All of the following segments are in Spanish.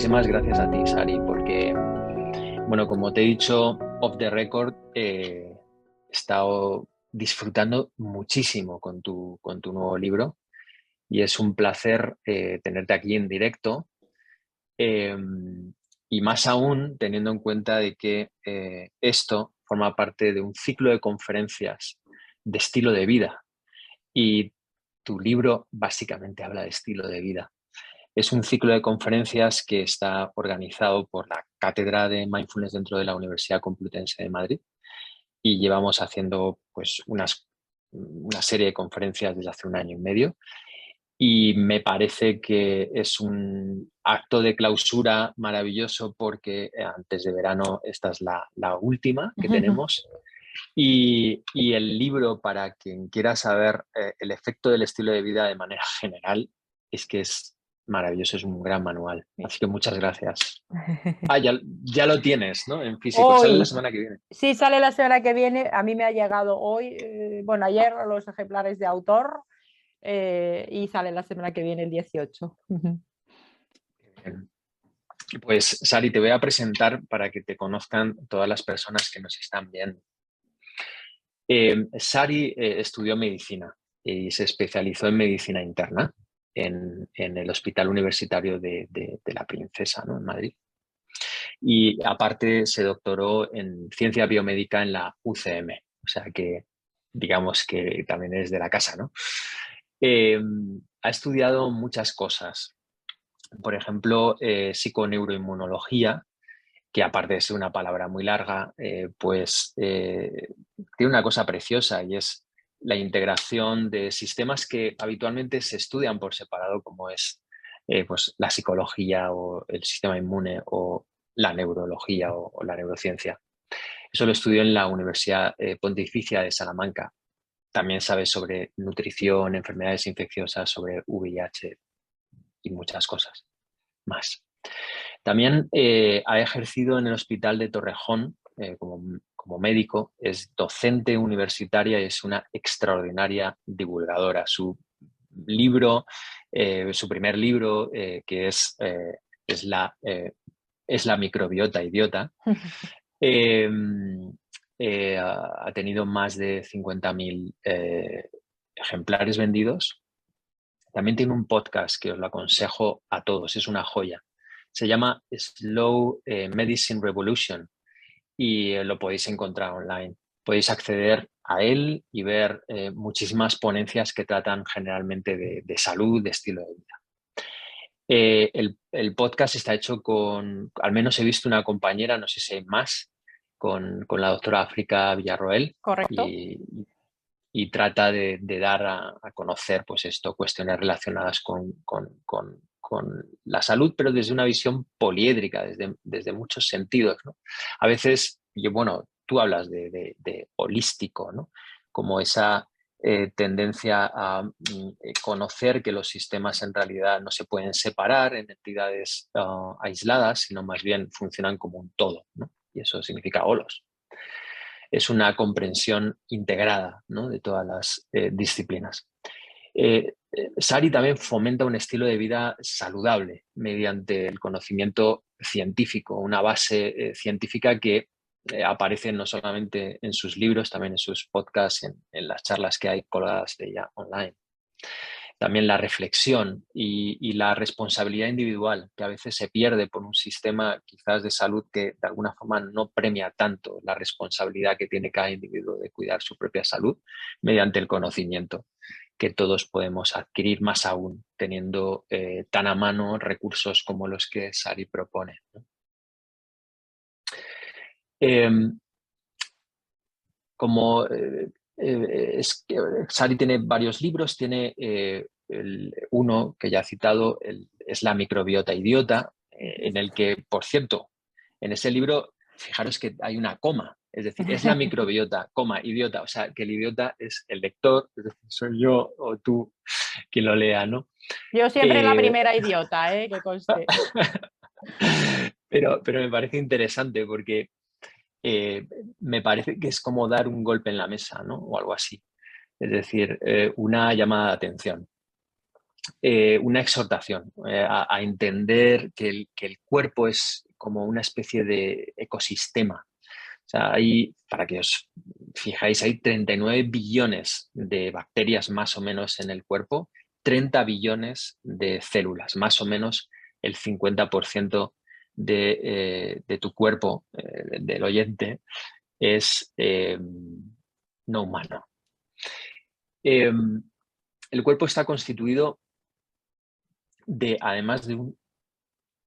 muchísimas gracias a ti, Sari, porque, bueno, como te he dicho off the record, he estado disfrutando muchísimo con tu nuevo libro y es un placer tenerte aquí en directo eh, y más aún teniendo en cuenta de que esto forma parte de un ciclo de conferencias de estilo de vida y tu libro básicamente habla de estilo de vida. Es un ciclo de conferencias que está organizado por la Cátedra de Mindfulness dentro de la Universidad Complutense de Madrid y llevamos haciendo pues una serie de conferencias desde hace un año y medio y me parece que es un acto de clausura maravilloso porque antes de verano esta es la última que tenemos y el libro, para quien quiera saber el efecto del estilo de vida de manera general, es que es maravilloso, es un gran manual. Así que muchas gracias. Ah, ya lo tienes, ¿no? En físico. Sale la Hoy, semana que viene. sí, sale la semana que viene. A mí me ha llegado hoy, bueno, ayer los ejemplares de autor y sale la semana que viene el 18. Bien. Pues, Sari, te voy a presentar para que te conozcan todas las personas que nos están viendo. Sari estudió medicina y se especializó en medicina interna en el Hospital Universitario de la Princesa, ¿no? En Madrid. Y aparte se doctoró en ciencia biomédica en la UCM, o sea que digamos que también es de la casa, ¿no? Ha estudiado muchas cosas, por ejemplo, psiconeuroinmunología, que aparte de ser una palabra muy larga, tiene una cosa preciosa y es la integración de sistemas que habitualmente se estudian por separado, como es pues, la psicología o el sistema inmune o la neurología o la neurociencia. Eso lo estudió en la Universidad Pontificia de Salamanca. También sabe sobre nutrición, enfermedades infecciosas, sobre VIH y muchas cosas más. También ha ejercido en el Hospital de Torrejón como médico, es docente universitaria y es una extraordinaria divulgadora. Su primer libro, es es la microbiota idiota, eh, ha tenido más de 50.000 ejemplares vendidos. También tiene un podcast que os lo aconsejo a todos, es una joya. Se llama Slow Medicine Revolution y lo podéis encontrar online. Podéis acceder a él y ver muchísimas ponencias que tratan generalmente de salud, de estilo de vida. El podcast está hecho al menos he visto una compañera, no sé si hay más, con la doctora África Villarroel ¿Correcto? y trata de dar a conocer pues esto, cuestiones relacionadas con la salud, pero desde una visión poliédrica, desde muchos sentidos, ¿no? A veces, bueno, tú hablas de holístico, ¿no? Como esa tendencia a conocer que los sistemas en realidad no se pueden separar en entidades aisladas, sino más bien funcionan como un todo, ¿no? Y eso significa holos. Es una comprensión integrada, ¿no? De todas las disciplinas. Sari también fomenta un estilo de vida saludable mediante el conocimiento científico, una base científica que aparece no solamente en sus libros, también en sus podcasts, en las charlas que hay colgadas de ella online. También la reflexión y la responsabilidad individual, que a veces se pierde por un sistema quizás de salud que de alguna forma no premia tanto la responsabilidad que tiene cada individuo de cuidar su propia salud mediante el conocimiento que todos podemos adquirir, más aún teniendo tan a mano recursos como los que Sari propone, ¿no? Eh, como Sari tiene varios libros, tiene uno que ya ha citado, es La microbiota idiota, en el que, por cierto, en ese libro, fijaros que hay una coma, es decir, es la microbiota, coma, idiota, o sea, que el idiota es el lector, es decir, soy yo o tú quien lo lea, ¿no? Yo siempre la Eh, primera idiota, que conste. pero me parece interesante porque eh, me parece que es como dar un golpe en la mesa, ¿no? O algo así. Es decir, una llamada de atención. una exhortación a entender que el cuerpo es como una especie de ecosistema. O sea, para que os fijáis, hay 39 billones de bacterias más o menos en el cuerpo, 30 billones de células, más o menos el 50% de tu cuerpo, del oyente, es no humano. El cuerpo está constituido además de un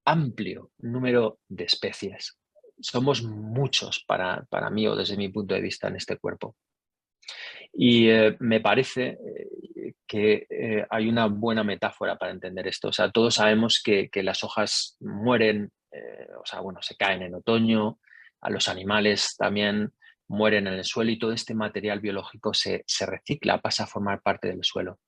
amplio número de especies. Somos muchos para mí o desde mi punto de vista en este cuerpo. Y me parece que hay una buena metáfora para entender esto. O sea, todos sabemos que las hojas mueren, o sea, bueno, se caen en otoño, a los animales también mueren en el suelo y todo este material biológico se recicla, pasa a formar parte del suelo.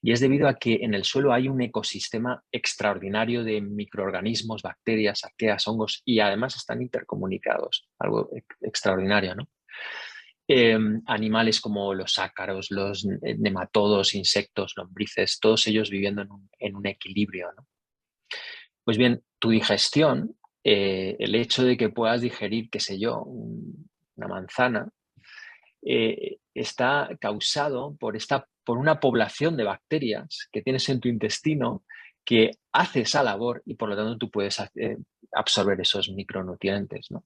Y es debido a que en el suelo hay un ecosistema extraordinario de microorganismos, bacterias, arqueas, hongos y además están intercomunicados, algo extraordinario, ¿no? Animales como los ácaros, los nematodos, insectos, lombrices, todos ellos viviendo en un equilibrio, ¿no? Pues bien, tu digestión, el hecho de que puedas digerir, qué sé yo, una manzana, está causado por una población de bacterias que tienes en tu intestino que hace esa labor y por lo tanto tú puedes absorber esos micronutrientes, ¿no?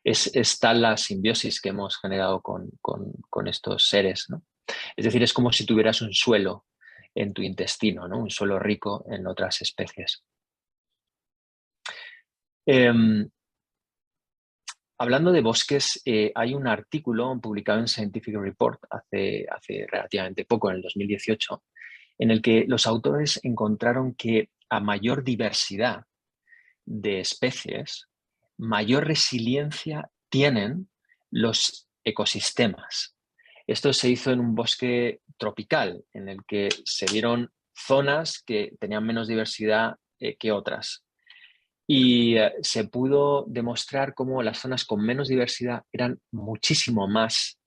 Es tal la simbiosis que hemos generado con estos seres, ¿no? Es decir, es como si tuvieras un suelo en tu intestino, ¿no? Un suelo rico en otras especies. Hablando de bosques, hay un artículo publicado en Scientific Report hace relativamente poco, en el 2018, en el que los autores encontraron que a mayor diversidad de especies, mayor resiliencia tienen los ecosistemas. Esto se hizo en un bosque tropical, en el que se vieron zonas que tenían menos diversidad que otras. Y se pudo demostrar cómo las zonas con menos diversidad eran muchísimo más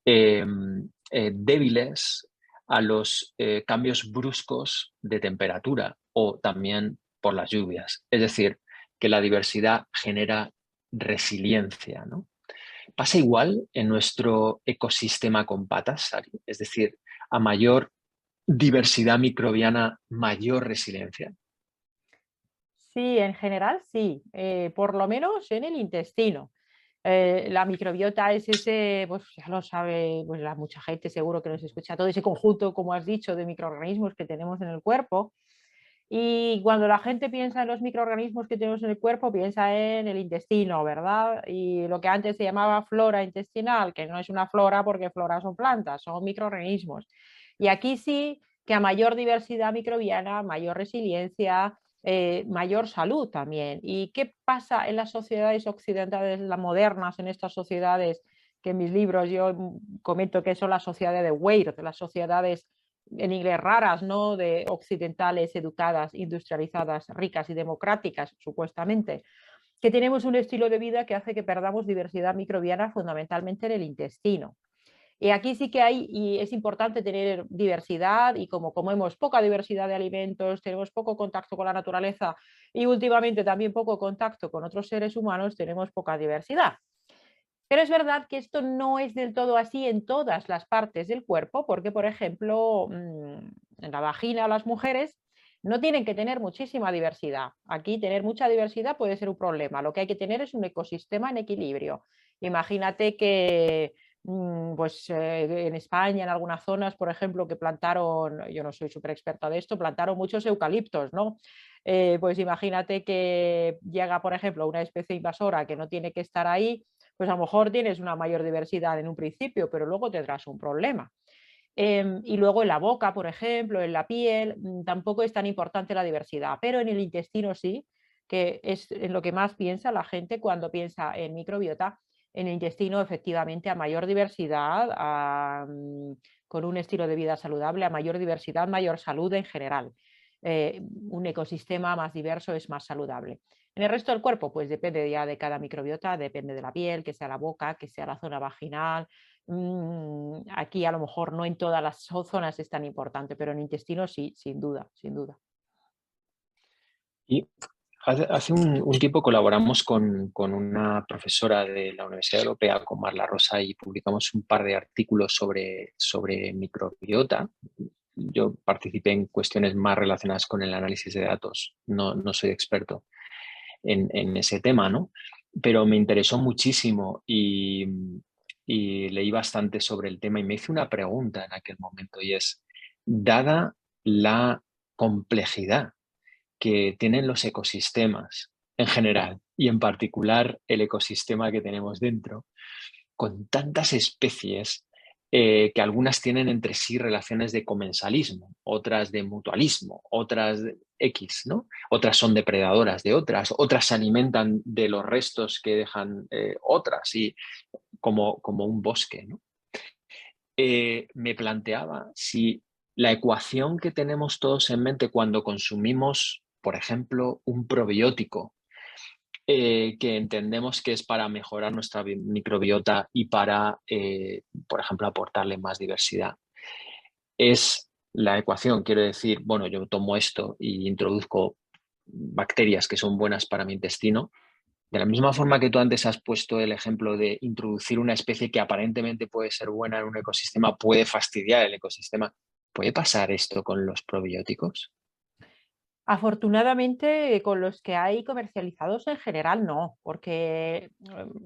débiles a los cambios bruscos de temperatura o también por las lluvias. Es decir, que la diversidad genera resiliencia, ¿no? ¿Pasa igual en nuestro ecosistema con patas, Sari? Es decir, a mayor diversidad microbiana, mayor resiliencia. Sí, en general sí, por lo menos en el intestino. La microbiota es ese, pues ya lo sabe pues, mucha gente seguro que nos escucha, todo ese conjunto, como has dicho, de microorganismos que tenemos en el cuerpo. Y cuando la gente piensa en los microorganismos que tenemos en el cuerpo, piensa en el intestino, ¿verdad? Y lo que antes se llamaba flora intestinal, que no es una flora porque flora son plantas, son microorganismos. Y aquí sí que a mayor diversidad microbiana, mayor resiliencia, mayor salud también. ¿Y qué pasa en las sociedades occidentales, las modernas, en estas sociedades que en mis libros yo comento que son las sociedades de Weir, las sociedades en inglés raras, ¿no? De occidentales, educadas, industrializadas, ricas y democráticas, supuestamente, que tenemos un estilo de vida que hace que perdamos diversidad microbiana fundamentalmente en el intestino. Y aquí sí que hay, y es importante tener diversidad, y como comemos poca diversidad de alimentos, tenemos poco contacto con la naturaleza y últimamente también poco contacto con otros seres humanos, tenemos poca diversidad. Pero es verdad que esto no es del todo así en todas las partes del cuerpo, porque, por ejemplo, en la vagina las mujeres no tienen que tener muchísima diversidad. Aquí tener mucha diversidad puede ser un problema. Lo que hay que tener es un ecosistema en equilibrio. Imagínate que pues, en España, en algunas zonas, por ejemplo, que plantaron, yo no soy súper experta de esto, plantaron muchos eucaliptos, ¿no? Pues imagínate que llega, por ejemplo, una especie invasora que no tiene que estar ahí, pues a lo mejor tienes una mayor diversidad en un principio, pero luego tendrás un problema. Y luego en la boca, por ejemplo, en la piel, tampoco es tan importante la diversidad, pero en el intestino sí, que es en lo que más piensa la gente cuando piensa en microbiota. En el intestino, efectivamente, a mayor diversidad, con un estilo de vida saludable, a mayor diversidad, mayor salud en general. Un ecosistema más diverso es más saludable. En el resto del cuerpo, pues depende ya de cada microbiota, depende de la piel, que sea la boca, que sea la zona vaginal, Aquí a lo mejor no en todas las zonas es tan importante, pero en intestino sí, sin duda, sin duda. Y hace un tiempo colaboramos con una profesora de la Universidad Europea, con Marla Rosa, y publicamos un par de artículos sobre microbiota. Yo participé en cuestiones más relacionadas con el análisis de datos, no soy experto en ese tema, ¿no? Pero me interesó muchísimo y leí bastante sobre el tema y me hice una pregunta en aquel momento y es, dada la complejidad que tienen los ecosistemas en general y en particular el ecosistema que tenemos dentro, con tantas especies que algunas tienen entre sí relaciones de comensalismo, otras de mutualismo, otras de X, ¿no? Otras son depredadoras de otras se alimentan de los restos que dejan otras, y como un bosque, ¿no? Me planteaba si la ecuación que tenemos todos en mente cuando consumimos, por ejemplo, un probiótico, que entendemos que es para mejorar nuestra microbiota y para, por ejemplo, aportarle más diversidad, es la ecuación, quiero decir, bueno, yo tomo esto y introduzco bacterias que son buenas para mi intestino. De la misma forma que tú antes has puesto el ejemplo de introducir una especie que aparentemente puede ser buena en un ecosistema, puede fastidiar el ecosistema. ¿Puede pasar esto con los probióticos? Afortunadamente, con los que hay comercializados en general no, porque,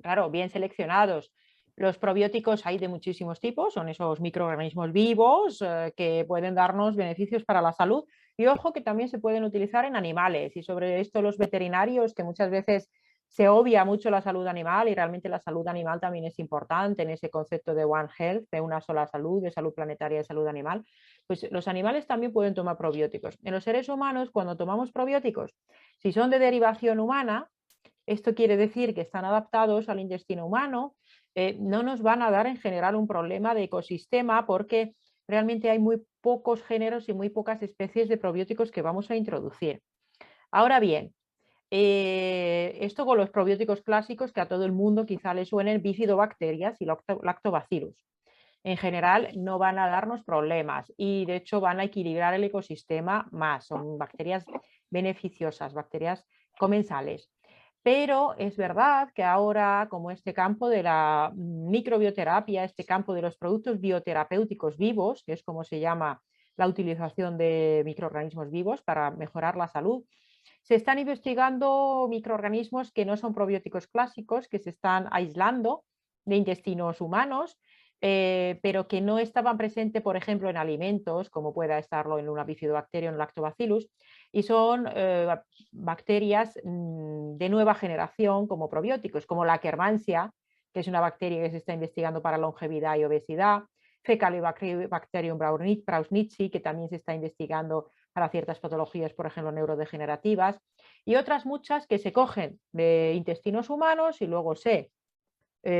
claro, bien seleccionados. Los probióticos hay de muchísimos tipos, son esos microorganismos vivos que pueden darnos beneficios para la salud. Y ojo que también se pueden utilizar en animales, y sobre esto los veterinarios, que muchas veces se obvia mucho la salud animal, y realmente la salud animal también es importante en ese concepto de One Health, de una sola salud, de salud planetaria, de salud animal. Pues los animales también pueden tomar probióticos. En los seres humanos, cuando tomamos probióticos, si son de derivación humana, esto quiere decir que están adaptados al intestino humano, no nos van a dar en general un problema de ecosistema, porque realmente hay muy pocos géneros y muy pocas especies de probióticos que vamos a introducir. Ahora bien, esto con los probióticos clásicos que a todo el mundo quizá le suenen, bifidobacterias y lactobacillus. En general no van a darnos problemas y de hecho van a equilibrar el ecosistema más. Son bacterias beneficiosas, bacterias comensales. Pero es verdad que ahora, como este campo de la microbioterapia, este campo de los productos bioterapéuticos vivos, que es como se llama la utilización de microorganismos vivos para mejorar la salud, se están investigando microorganismos que no son probióticos clásicos, que se están aislando de intestinos humanos, pero que no estaban presentes, por ejemplo, en alimentos, como pueda estarlo en una bifidobacteria o en lactobacillus, y son bacterias de nueva generación como probióticos, como la Akkermansia, que es una bacteria que se está investigando para longevidad y obesidad, Fecalibacterium prausnitzii, que también se está investigando para ciertas patologías, por ejemplo, neurodegenerativas, y otras muchas que se cogen de intestinos humanos y luego se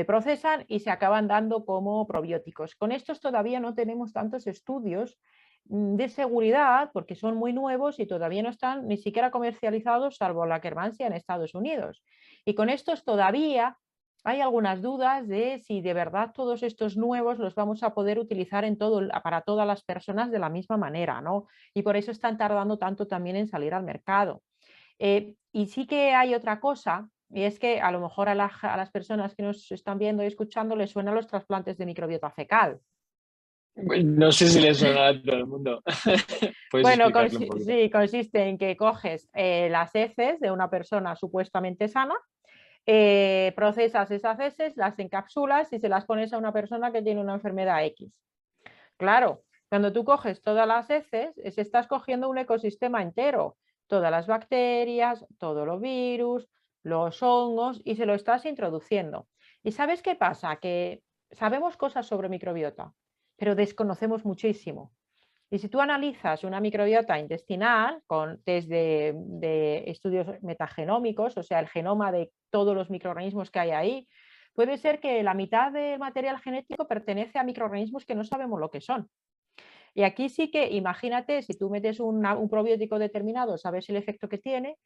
procesan y se acaban dando como probióticos. Con estos todavía no tenemos tantos estudios de seguridad porque son muy nuevos y todavía no están ni siquiera comercializados, salvo la Akkermansia en Estados Unidos. Y con estos todavía hay algunas dudas de si de verdad todos estos nuevos los vamos a poder utilizar para todas las personas de la misma manera, ¿no? Y por eso están tardando tanto también en salir al mercado. Y sí que hay otra cosa, y es que a lo mejor a las personas que nos están viendo y escuchando les suenan los trasplantes de microbiota fecal. No sé si le suena a todo el mundo. ¿Puedes Bueno, explicarlo un poquito? sí, consiste en que coges las heces de una persona supuestamente sana, procesas esas heces, las encapsulas y se las pones a una persona que tiene una enfermedad X. Claro, cuando tú coges todas las heces, estás cogiendo un ecosistema entero, todas las bacterias, todos los virus, los hongos, y se lo estás introduciendo. ¿Y sabes qué pasa? Que sabemos cosas sobre microbiota, pero desconocemos muchísimo. Y si tú analizas una microbiota intestinal con test de estudios metagenómicos, o sea, el genoma de todos los microorganismos que hay ahí, puede ser que la mitad del material genético pertenece a microorganismos que no sabemos lo que son. Y aquí sí que imagínate, si tú metes un probiótico determinado, sabes el efecto que tiene,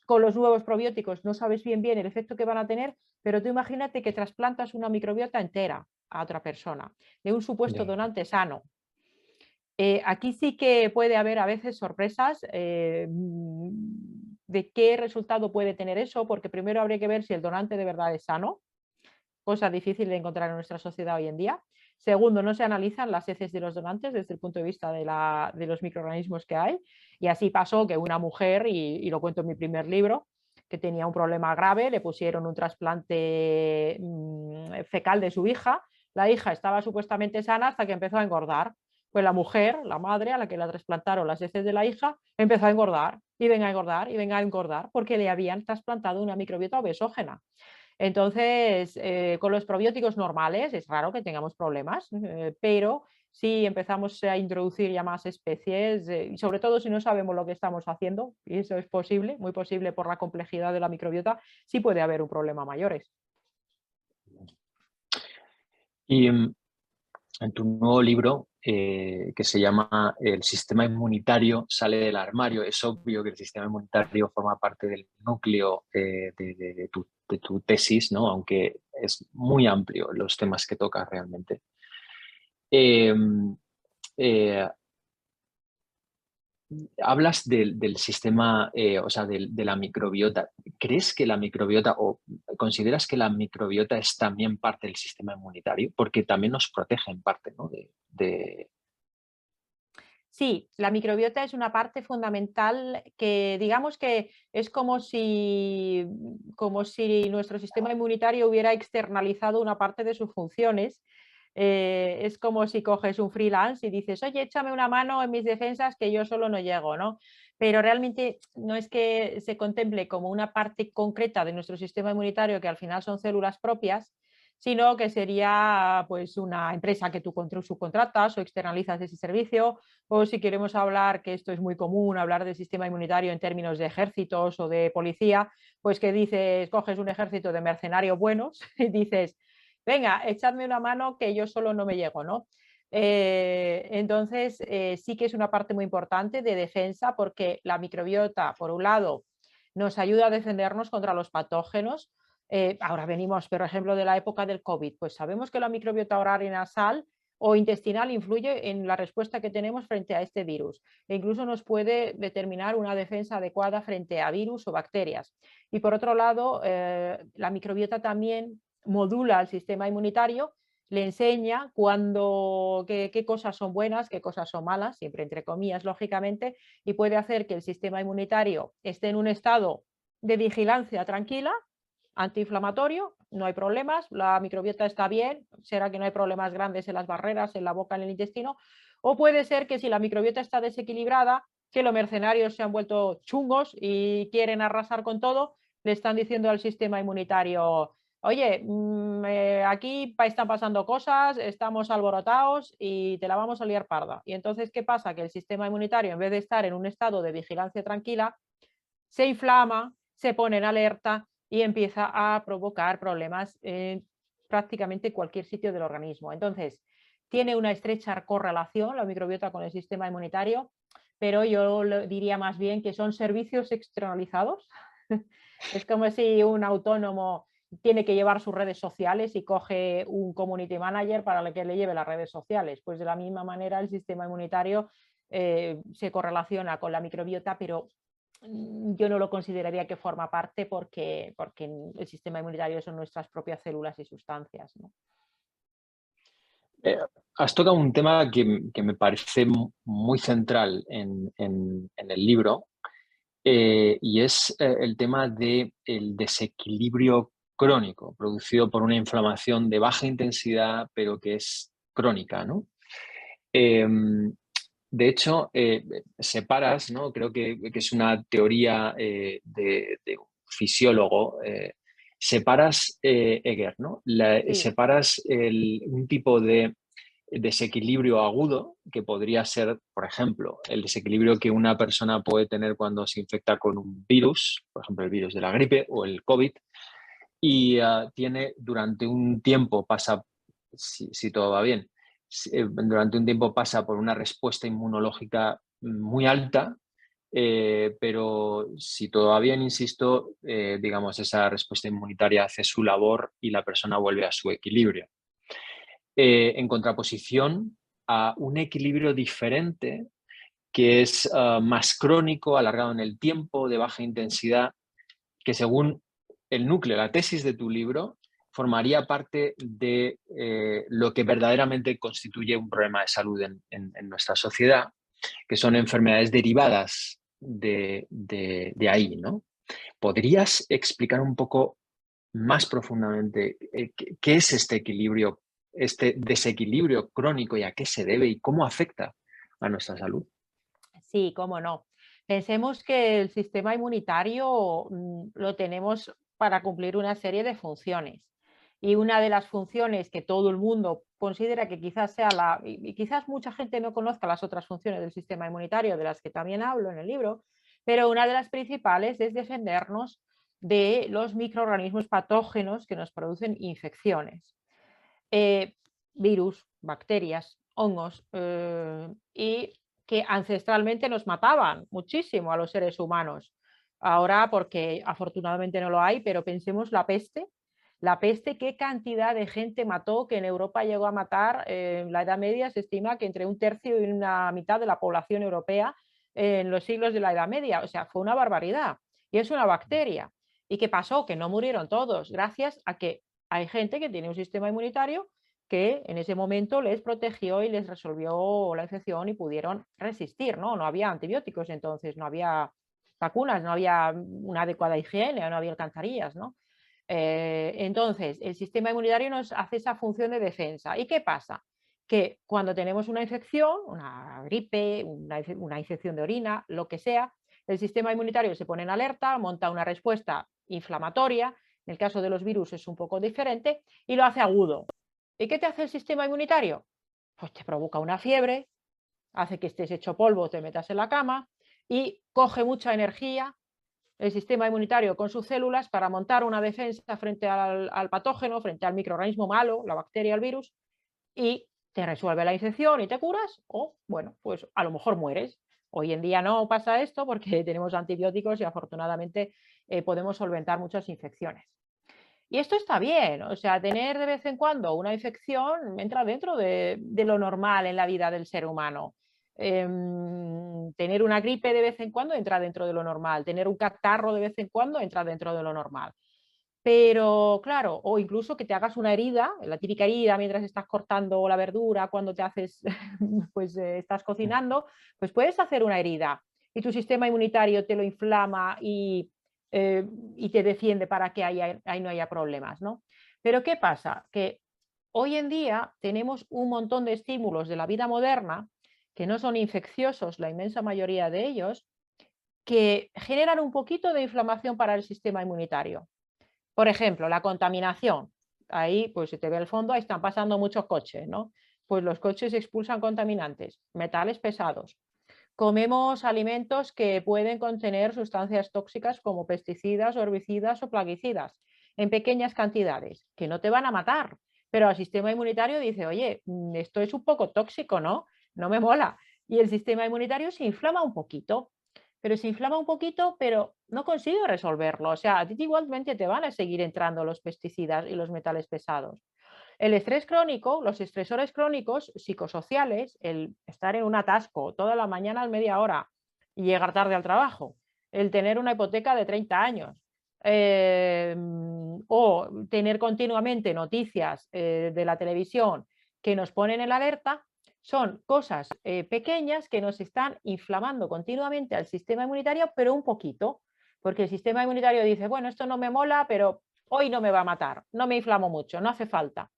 con los nuevos probióticos no sabes bien el efecto que van a tener, pero tú imagínate que trasplantas una microbiota entera. a otra persona, de un supuesto Ya. donante sano. Aquí sí que puede haber a veces sorpresas de qué resultado puede tener eso, porque primero habría que ver si el donante de verdad es sano, cosa difícil de encontrar en nuestra sociedad hoy en día. Segundo, no se analizan las heces de los donantes desde el punto de vista de los microorganismos que hay. Y así pasó que una mujer, y lo cuento en mi primer libro, que tenía un problema grave, le pusieron un trasplante fecal de su hija. La hija estaba supuestamente sana hasta que empezó a engordar. Pues la mujer, la madre a la que la trasplantaron las heces de la hija, empezó a engordar y venga a engordar y venga a engordar porque le habían trasplantado una microbiota obesógena. Entonces, con los probióticos normales es raro que tengamos problemas, pero si empezamos a introducir ya más especies, y sobre todo si no sabemos lo que estamos haciendo, y eso es posible, muy posible por la complejidad de la microbiota, sí puede haber un problema mayores. Y en tu nuevo libro, que se llama El sistema inmunitario sale del armario, es obvio que el sistema inmunitario forma parte del núcleo de tu tesis, ¿no? Aunque es muy amplio los temas que toca realmente. Eh, eh, Hablas del sistema, o sea, de la microbiota. ¿Crees que la microbiota o consideras que la microbiota es también parte del sistema inmunitario? Porque también nos protege en parte, ¿no? Sí, la microbiota es una parte fundamental que digamos que es como si nuestro sistema inmunitario hubiera externalizado una parte de sus funciones. Es como si coges un freelance y dices, oye, échame una mano en mis defensas que yo solo no llego, ¿no? Pero realmente no es que se contemple como una parte concreta de nuestro sistema inmunitario, que al final son células propias, sino que sería pues una empresa que tú subcontratas o externalizas ese servicio, o si queremos hablar, que esto es muy común, hablar del sistema inmunitario en términos de ejércitos o de policía, pues que dices, coges un ejército de mercenarios buenos y dices, venga, echadme una mano que yo solo no me llego, ¿no? Entonces, sí que es una parte muy importante de defensa porque la microbiota, por un lado, nos ayuda a defendernos contra los patógenos. Ahora venimos, por ejemplo, de la época del COVID, pues sabemos que la microbiota oral y nasal o intestinal influye en la respuesta que tenemos frente a este virus e incluso nos puede determinar una defensa adecuada frente a virus o bacterias. Y por otro lado, la microbiota también modula el sistema inmunitario, le enseña qué cosas son buenas, qué cosas son malas, siempre entre comillas, lógicamente, y puede hacer que el sistema inmunitario esté en un estado de vigilancia tranquila, antiinflamatorio, no hay problemas, la microbiota está bien, será que no hay problemas grandes en las barreras, en la boca, en el intestino, o puede ser que si la microbiota está desequilibrada, que los mercenarios se han vuelto chungos y quieren arrasar con todo, le están diciendo al sistema inmunitario, oye, aquí están pasando cosas, estamos alborotados y te la vamos a liar parda. Y entonces, ¿qué pasa? Que el sistema inmunitario, en vez de estar en un estado de vigilancia tranquila, se inflama, se pone en alerta y empieza a provocar problemas en prácticamente cualquier sitio del organismo. Entonces, tiene una estrecha correlación la microbiota con el sistema inmunitario, pero yo diría más bien que son servicios externalizados. Es como si un autónomo tiene que llevar sus redes sociales y coge un community manager para el que le lleve las redes sociales. Pues de la misma manera el sistema inmunitario se correlaciona con la microbiota, pero yo no lo consideraría que forma parte porque el sistema inmunitario son nuestras propias células y sustancias, ¿no? Eh, Has tocado un tema que me parece muy central en el libro, y es el tema del desequilibrio crónico producido por una inflamación de baja intensidad, pero que es crónica, ¿no? Eh, de hecho, separas, ¿no? Creo que es una teoría de un fisiólogo, separas, Eger, ¿no? Sí, Separas un tipo de desequilibrio agudo, que podría ser, por ejemplo, el desequilibrio que una persona puede tener cuando se infecta con un virus, por ejemplo, el virus de la gripe o el COVID, y tiene durante un tiempo, pasa, si todo va bien, durante un tiempo pasa por una respuesta inmunológica muy alta, pero si todo va bien, insisto, digamos, esa respuesta inmunitaria hace su labor y la persona vuelve a su equilibrio. en contraposición a un equilibrio diferente que es más crónico, alargado en el tiempo, de baja intensidad, que según el núcleo, la tesis de tu libro, formaría parte de lo que verdaderamente constituye un problema de salud en nuestra sociedad, que son enfermedades derivadas de ahí, ¿no? ¿Podrías explicar un poco más profundamente qué es este equilibrio, este desequilibrio crónico y a qué se debe y cómo afecta a nuestra salud? Sí, cómo no. Pensemos que el sistema inmunitario lo tenemos para cumplir una serie de funciones. Y una de las funciones que todo el mundo considera que quizás sea y quizás mucha gente no conozca las otras funciones del sistema inmunitario, de las que también hablo en el libro, pero una de las principales es defendernos de los microorganismos patógenos que nos producen infecciones. Virus, bacterias, hongos, y que ancestralmente nos mataban muchísimo a los seres humanos. Ahora, porque afortunadamente no lo hay, pero pensemos la peste, qué cantidad de gente mató, que en Europa llegó a matar, en la Edad Media se estima que entre un tercio y una mitad de la población europea en los siglos de la Edad Media. O sea, fue una barbaridad. Y es una bacteria. ¿Y qué pasó? Que no murieron todos, gracias a que hay gente que tiene un sistema inmunitario que en ese momento les protegió y les resolvió la infección y pudieron resistir, ¿no? No había antibióticos entonces, no había vacunas, no había una adecuada higiene, no había alcantarillas, ¿no? Entonces, el sistema inmunitario nos hace esa función de defensa. ¿Y qué pasa? Que cuando tenemos una infección, una gripe, una infección de orina, lo que sea, el sistema inmunitario se pone en alerta, monta una respuesta inflamatoria, en el caso de los virus es un poco diferente, y lo hace agudo. ¿Y qué te hace el sistema inmunitario? Pues te provoca una fiebre, hace que estés hecho polvo, te metas en la cama y coge mucha energía el sistema inmunitario con sus células para montar una defensa frente al patógeno, frente al microorganismo malo, la bacteria, el virus, y te resuelve la infección y te curas, o bueno, pues a lo mejor mueres. Hoy en día no pasa esto porque tenemos antibióticos y afortunadamente podemos solventar muchas infecciones. Y esto está bien, o sea, tener de vez en cuando una infección entra dentro de lo normal en la vida del ser humano. Tener una gripe de vez en cuando entra dentro de lo normal, tener un catarro de vez en cuando entra dentro de lo normal. Pero claro, o incluso que te hagas una herida, la típica herida mientras estás cortando la verdura, cuando te haces, pues estás cocinando, pues puedes hacer una herida y tu sistema inmunitario te lo inflama eh, y te defiende para que ahí no haya problemas, ¿no? Pero ¿qué pasa? Que hoy en día tenemos un montón de estímulos de la vida moderna que no son infecciosos, la inmensa mayoría de ellos, que generan un poquito de inflamación para el sistema inmunitario. Por ejemplo, la contaminación. Ahí, pues si te ve el fondo, ahí están pasando muchos coches, ¿no? Pues los coches expulsan contaminantes, metales pesados. Comemos alimentos que pueden contener sustancias tóxicas como pesticidas, herbicidas o plaguicidas en pequeñas cantidades, que no te van a matar, pero el sistema inmunitario dice, oye, esto es un poco tóxico, ¿no? No me mola. Y el sistema inmunitario se inflama un poquito, pero se inflama un poquito, pero no consigue resolverlo. O sea, a ti igualmente te van a seguir entrando los pesticidas y los metales pesados. El estrés crónico, los estresores crónicos psicosociales, el estar en un atasco toda la mañana a media hora y llegar tarde al trabajo, el tener una hipoteca de 30 años, o tener continuamente noticias de la televisión que nos ponen en alerta, son cosas pequeñas que nos están inflamando continuamente al sistema inmunitario, pero un poquito, porque el sistema inmunitario dice, bueno, esto no me mola, pero hoy no me va a matar, no me inflamo mucho, no hace falta,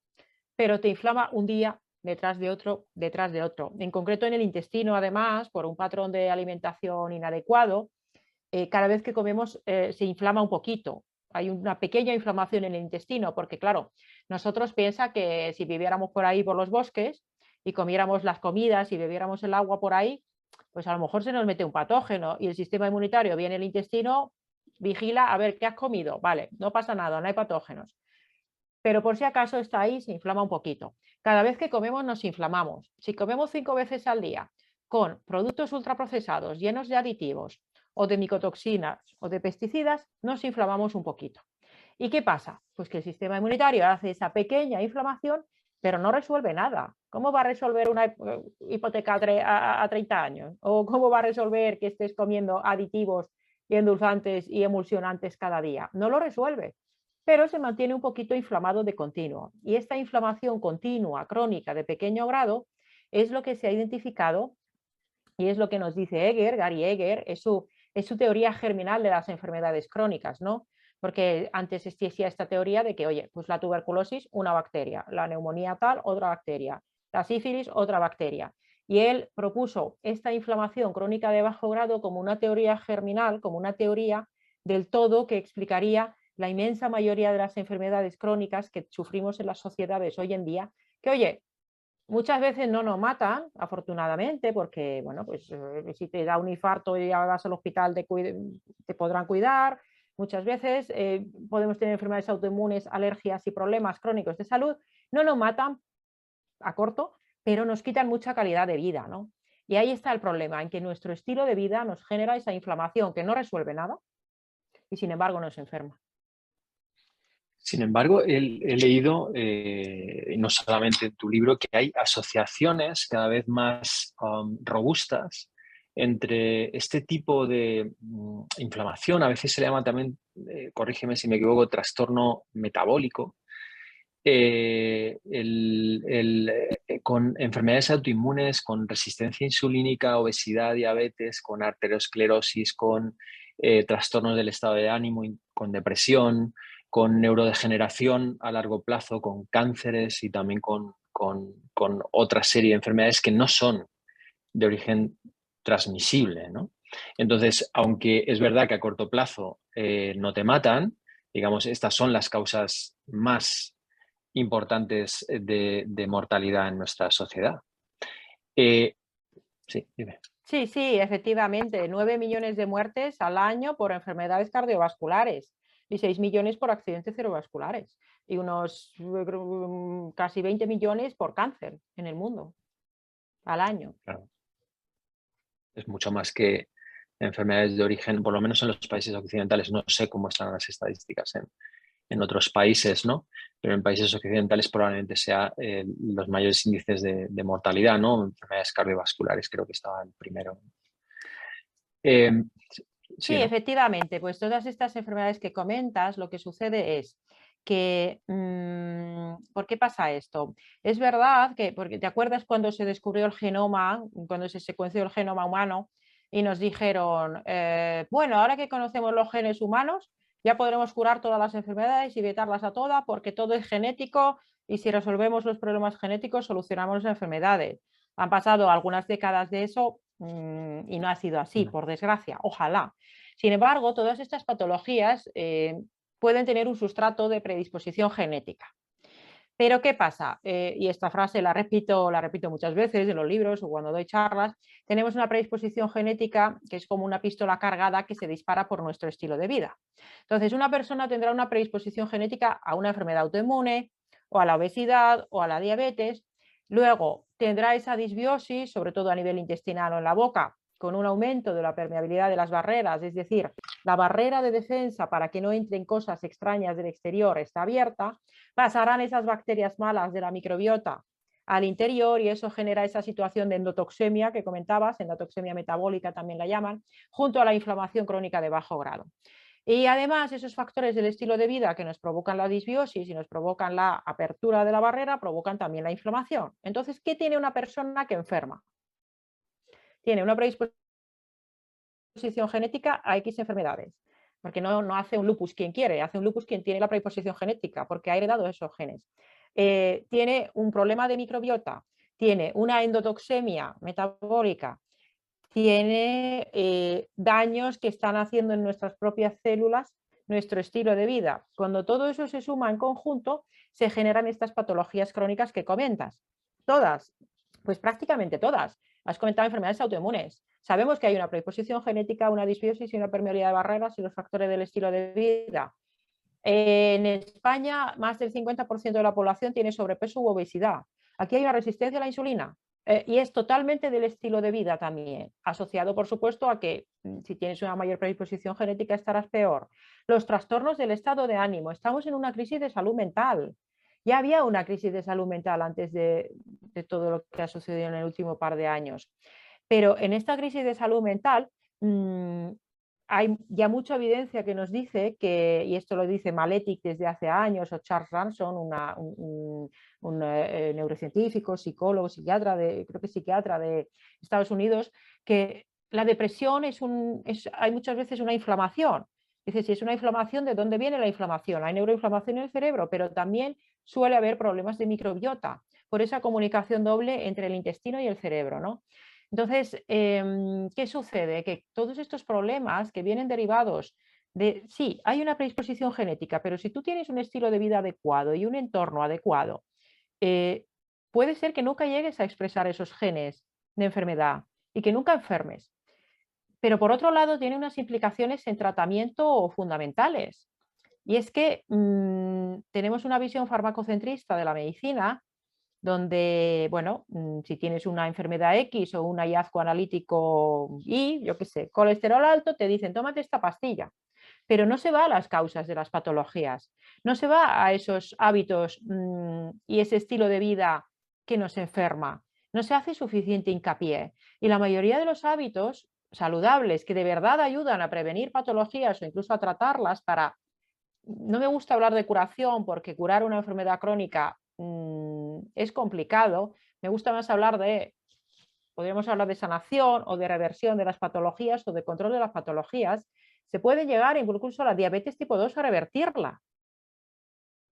pero te inflama un día detrás de otro, detrás de otro. En concreto en el intestino, además, por un patrón de alimentación inadecuado, cada vez que comemos se inflama un poquito. Hay una pequeña inflamación en el intestino, porque claro, nosotros piensa que si viviéramos por ahí por los bosques y comiéramos las comidas y bebiéramos el agua por ahí, pues a lo mejor se nos mete un patógeno y el sistema inmunitario viene el intestino, vigila a ver qué has comido, vale, no pasa nada, no hay patógenos. Pero por si acaso está ahí, se inflama un poquito. Cada vez que comemos nos inflamamos. Si comemos 5 veces al día con productos ultraprocesados llenos de aditivos o de micotoxinas o de pesticidas, nos inflamamos un poquito. ¿Y qué pasa? Pues que el sistema inmunitario hace esa pequeña inflamación pero no resuelve nada. ¿Cómo va a resolver una hipoteca a 30 años? ¿O cómo va a resolver que estés comiendo aditivos y endulzantes y emulsionantes cada día? No lo resuelve, pero se mantiene un poquito inflamado de continuo. Y esta inflamación continua, crónica, de pequeño grado, es lo que se ha identificado y es lo que nos dice Gary Eger, es su teoría germinal de las enfermedades crónicas, ¿no? Porque antes existía esta teoría de que, oye, pues la tuberculosis, una bacteria, la neumonía tal, otra bacteria, la sífilis, otra bacteria. Y él propuso esta inflamación crónica de bajo grado como una teoría germinal, como una teoría del todo que explicaría la inmensa mayoría de las enfermedades crónicas que sufrimos en las sociedades hoy en día, que, oye, muchas veces no nos matan, afortunadamente, porque, bueno, pues si te da un infarto y ya vas al hospital te podrán cuidar. Muchas veces podemos tener enfermedades autoinmunes, alergias y problemas crónicos de salud. No nos matan a corto, pero nos quitan mucha calidad de vida, ¿no? Y ahí está el problema, en que nuestro estilo de vida nos genera esa inflamación que no resuelve nada y sin embargo nos enferma. Sin embargo, he leído, no solamente en tu libro, que hay asociaciones cada vez más robustas entre este tipo de inflamación, a veces se le llama también, corrígeme si me equivoco, trastorno metabólico, con enfermedades autoinmunes, con resistencia insulínica, obesidad, diabetes, con arteriosclerosis, con trastornos del estado de ánimo, con depresión, con neurodegeneración a largo plazo, con cánceres y también con otra serie de enfermedades que no son de origen transmisible, ¿no? Entonces, aunque es verdad que a corto plazo no te matan, digamos, estas son las causas más importantes de mortalidad en nuestra sociedad. Sí, dime. Sí, sí, efectivamente, 9 millones de muertes al año por enfermedades cardiovasculares y 6 millones por accidentes cerebrovasculares y unos casi 20 millones por cáncer en el mundo al año. Claro. Es mucho más que enfermedades de origen, por lo menos en los países occidentales. No sé cómo están las estadísticas en otros países, ¿no? Pero en países occidentales probablemente sea los mayores índices de mortalidad, ¿no? Enfermedades cardiovasculares creo que estaba el primero. Sí, Sí, ¿no? efectivamente, pues todas estas enfermedades que comentas, lo que sucede es que, ¿por qué pasa esto? Es verdad que, porque ¿te acuerdas cuando se descubrió el genoma, cuando se secuenció el genoma humano y nos dijeron, bueno, ahora que conocemos los genes humanos, ya podremos curar todas las enfermedades y evitarlas a todas porque todo es genético y si resolvemos los problemas genéticos solucionamos las enfermedades? Han pasado algunas décadas de eso y no ha sido así, No. por desgracia, ojalá. Sin embargo, todas estas patologías pueden tener un sustrato de predisposición genética. Pero ¿qué pasa? Y esta frase la repito muchas veces en los libros o cuando doy charlas, tenemos una predisposición genética que es como una pistola cargada que se dispara por nuestro estilo de vida. Entonces, una persona tendrá una predisposición genética a una enfermedad autoinmune o a la obesidad o a la diabetes. Luego tendrá esa disbiosis, sobre todo a nivel intestinal o en la boca, con un aumento de la permeabilidad de las barreras, es decir, la barrera de defensa para que no entren cosas extrañas del exterior está abierta, pasarán esas bacterias malas de la microbiota al interior y eso genera esa situación de endotoxemia que comentabas, endotoxemia metabólica también la llaman, junto a la inflamación crónica de bajo grado. Y además esos factores del estilo de vida que nos provocan la disbiosis y nos provocan la apertura de la barrera provocan también la inflamación. Entonces, ¿qué tiene una persona que enferma? Tiene una predisposición genética a X enfermedades, porque no hace un lupus quien quiere, hace un lupus quien tiene la predisposición genética, porque ha heredado esos genes. Tiene un problema de microbiota, tiene una endotoxemia metabólica, tiene daños que están haciendo en nuestras propias células nuestro estilo de vida. Cuando todo eso se suma en conjunto, se generan estas patologías crónicas que comentas. Todas, pues prácticamente todas. Has comentado enfermedades autoinmunes. Sabemos que hay una predisposición genética, una disbiosis y una permeabilidad de barreras y los factores del estilo de vida. En España, más del 50% de la población tiene sobrepeso u obesidad. Aquí hay una resistencia a la insulina y es totalmente del estilo de vida también, asociado, por supuesto, a que si tienes una mayor predisposición genética estarás peor. Los trastornos del estado de ánimo. Estamos en una crisis de salud mental. Ya había una crisis de salud mental antes de todo lo que ha sucedido en el último par de años. Pero en esta crisis de salud mental hay ya mucha evidencia que nos dice que, y esto lo dice Maletic desde hace años, o Charles Ranson, un neurocientífico, psicólogo, psiquiatra, creo que psiquiatra de Estados Unidos, que la depresión hay muchas veces una inflamación. Dice, si es una inflamación, ¿de dónde viene la inflamación? Hay neuroinflamación en el cerebro, pero también suele haber problemas de microbiota, por esa comunicación doble entre el intestino y el cerebro, ¿no? Entonces, ¿qué sucede? Que todos estos problemas que vienen derivados de, sí, hay una predisposición genética, pero si tú tienes un estilo de vida adecuado y un entorno adecuado, puede ser que nunca llegues a expresar esos genes de enfermedad y que nunca enfermes. Pero por otro lado, tiene unas implicaciones en tratamiento fundamentales. Y es que tenemos una visión farmacocentrista de la medicina donde, bueno, si tienes una enfermedad X o un hallazgo analítico Y, yo qué sé, colesterol alto, te dicen, tómate esta pastilla. Pero no se va a las causas de las patologías, no se va a esos hábitos y ese estilo de vida que nos enferma. No se hace suficiente hincapié. Y la mayoría de los hábitos saludables que de verdad ayudan a prevenir patologías o incluso a tratarlas para... No me gusta hablar de curación porque curar una enfermedad crónica es complicado. Me gusta más hablar podríamos hablar de sanación o de reversión de las patologías o de control de las patologías. Se puede llegar incluso a la diabetes tipo 2 a revertirla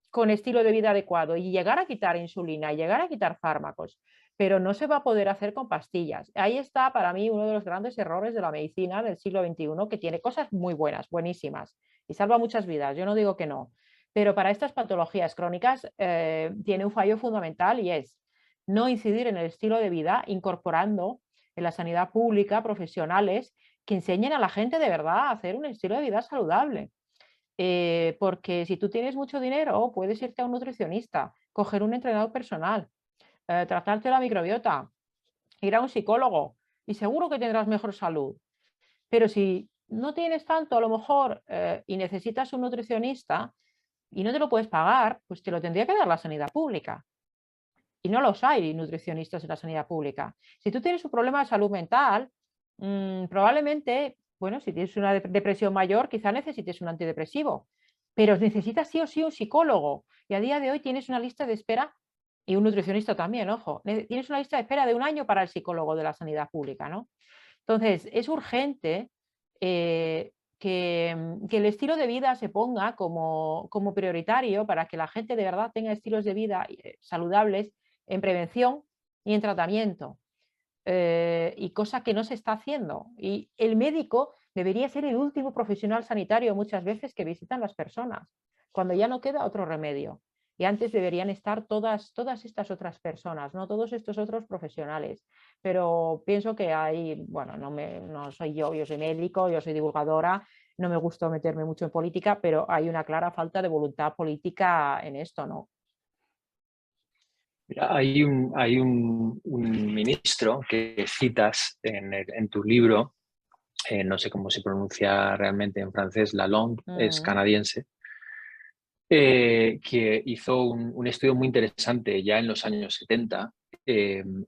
con estilo de vida adecuado y llegar a quitar insulina y llegar a quitar fármacos, pero no se va a poder hacer con pastillas. Ahí está para mí uno de los grandes errores de la medicina del siglo XXI, que tiene cosas muy buenas, buenísimas, y salva muchas vidas, yo no digo que no, pero para estas patologías crónicas tiene un fallo fundamental y es no incidir en el estilo de vida incorporando en la sanidad pública profesionales que enseñen a la gente de verdad a hacer un estilo de vida saludable. Porque si tú tienes mucho dinero, puedes irte a un nutricionista, coger un entrenador personal, tratarte la microbiota, ir a un psicólogo y seguro que tendrás mejor salud. Pero si no tienes tanto a lo mejor y necesitas un nutricionista y no te lo puedes pagar, pues te lo tendría que dar la sanidad pública. Y no los hay nutricionistas en la sanidad pública. Si tú tienes un problema de salud mental, probablemente, bueno, si tienes una depresión mayor, quizá necesites un antidepresivo, pero necesitas sí o sí un psicólogo. Y a día de hoy tienes una lista de espera, y un nutricionista también, ojo, tienes una lista de espera de 1 año para el psicólogo de la sanidad pública, ¿no? Entonces, es urgente que el estilo de vida se ponga como prioritario para que la gente de verdad tenga estilos de vida saludables en prevención y en tratamiento. Y cosa que no se está haciendo. Y el médico debería ser el último profesional sanitario muchas veces que visitan las personas, cuando ya no queda otro remedio. Y antes deberían estar todas estas otras personas, no todos estos otros profesionales. Pero pienso que hay, bueno, no soy yo soy médico, yo soy divulgadora, no me gusta meterme mucho en política, pero hay una clara falta de voluntad política en esto, ¿no? Mira, hay un ministro que citas en tu libro, no sé cómo se pronuncia realmente en francés, Lalonde, es Mm. canadiense, que hizo un estudio muy interesante ya en los años 70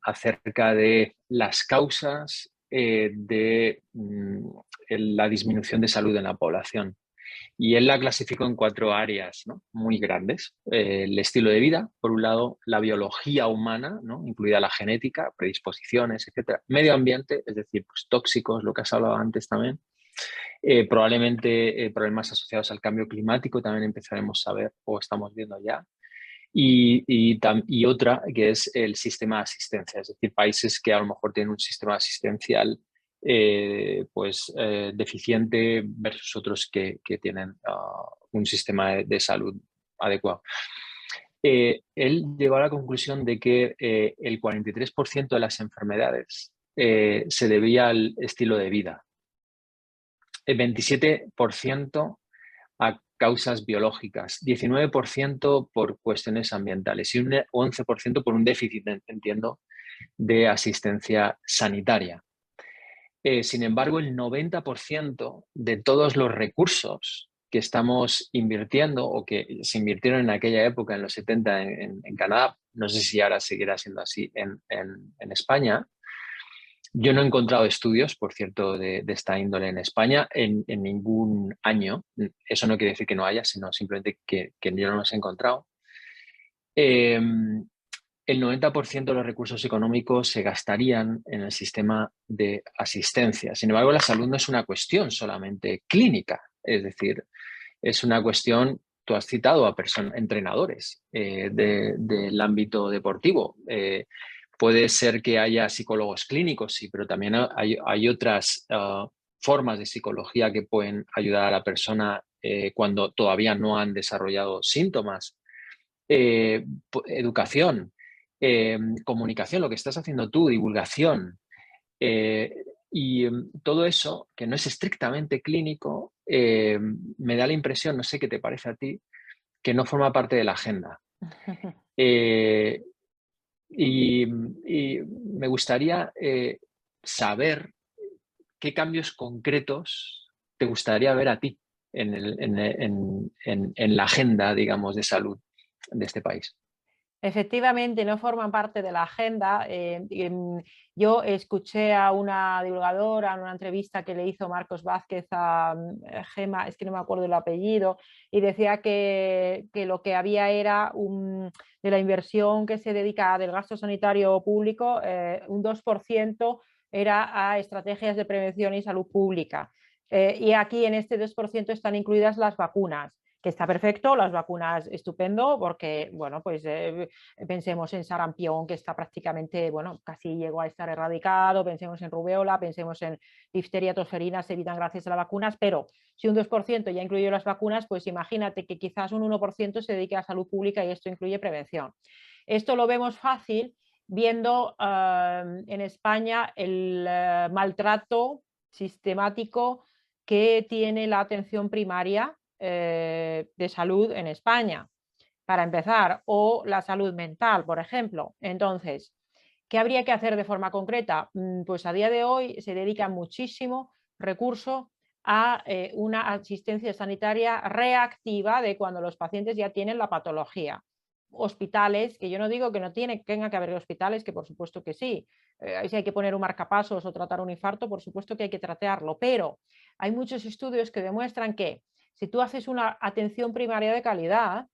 acerca de las causas de la disminución de salud en la población. Y él la clasificó en 4 áreas, ¿no?, muy grandes. El estilo de vida, por un lado, la biología humana, ¿no?, incluida la genética, predisposiciones, etcétera. Medio ambiente, es decir, pues, tóxicos, lo que has hablado antes también. Probablemente problemas asociados al cambio climático también empezaremos a ver o estamos viendo ya. Y otra que es el sistema de asistencia, es decir, países que a lo mejor tienen un sistema asistencial deficiente versus otros que tienen un sistema de salud adecuado. Él llegó a la conclusión de que el 43% de las enfermedades se debía al estilo de vida, el 27% a causas biológicas, 19% por cuestiones ambientales y un 11% por un déficit, entiendo, de asistencia sanitaria. Sin embargo, el 90% de todos los recursos que estamos invirtiendo o que se invirtieron en aquella época, en los 70, en Canadá, no sé si ahora seguirá siendo así en España. Yo no he encontrado estudios, por cierto, de esta índole en España en ningún año. Eso no quiere decir que no haya, sino simplemente que yo no los he encontrado. El 90% de los recursos económicos se gastarían en el sistema de asistencia. Sin embargo, la salud no es una cuestión solamente clínica, es decir, es una cuestión, tú has citado a entrenadores del ámbito deportivo. Puede ser que haya psicólogos clínicos, sí, pero también hay otras formas de psicología que pueden ayudar a la persona cuando todavía no han desarrollado síntomas. Educación, comunicación, lo que estás haciendo tú, divulgación. Y todo eso, que no es estrictamente clínico, me da la impresión, no sé qué te parece a ti, que no forma parte de la agenda. Eh, y me gustaría saber qué cambios concretos te gustaría ver a ti en la agenda, digamos, de salud de este país. Efectivamente, no forman parte de la agenda. Yo escuché a una divulgadora en una entrevista que le hizo Marcos Vázquez a Gema, es que no me acuerdo el apellido, y decía que lo que había era de la inversión que se dedica del gasto sanitario público, un 2% era a estrategias de prevención y salud pública. Y aquí en este 2% están incluidas las vacunas, que está perfecto, las vacunas estupendo, porque, bueno, pues pensemos en sarampión, que está prácticamente, bueno, casi llegó a estar erradicado, pensemos en rubeola, pensemos en difteria, tosferina, se evitan gracias a las vacunas, pero si un 2% ya incluyó las vacunas, pues imagínate que quizás un 1% se dedique a salud pública y esto incluye prevención. Esto lo vemos fácil viendo en España el maltrato sistemático que tiene la atención primaria de salud en España, para empezar, o la salud mental, por ejemplo. Entonces, ¿qué habría que hacer de forma concreta? Pues a día de hoy se dedica muchísimo recurso a una asistencia sanitaria reactiva de cuando los pacientes ya tienen la patología. Hospitales, que yo no digo que no tenga que haber hospitales, que por supuesto que sí. Si hay que poner un marcapasos o tratar un infarto, por supuesto que hay que tratarlo, pero hay muchos estudios que demuestran que si tú haces una atención primaria de calidad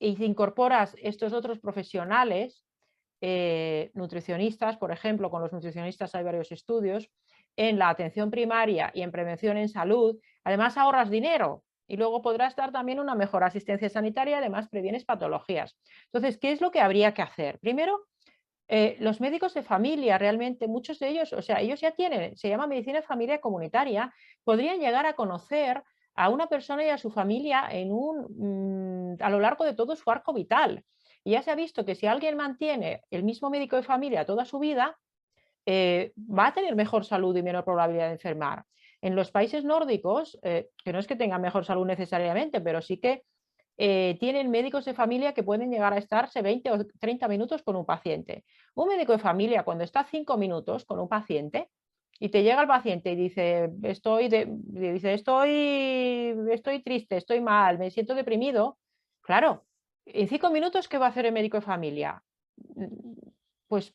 y incorporas estos otros profesionales, nutricionistas, por ejemplo, con los nutricionistas hay varios estudios, en la atención primaria y en prevención en salud, además ahorras dinero y luego podrás dar también una mejor asistencia sanitaria y además previenes patologías. Entonces, ¿qué es lo que habría que hacer? Primero, los médicos de familia, realmente muchos de ellos, o sea, ellos ya tienen, se llama medicina de familia comunitaria, podrían llegar a conocer a una persona y a su familia a lo largo de todo su arco vital. Y ya se ha visto que si alguien mantiene el mismo médico de familia toda su vida, va a tener mejor salud y menor probabilidad de enfermar. En los países nórdicos, que no es que tengan mejor salud necesariamente, pero sí que tienen médicos de familia que pueden llegar a estarse 20 o 30 minutos con un paciente. Un médico de familia, cuando está 5 minutos con un paciente y te llega el paciente y dice, estoy triste, estoy mal, me siento deprimido, claro, en 5 minutos, ¿qué va a hacer el médico de familia? Pues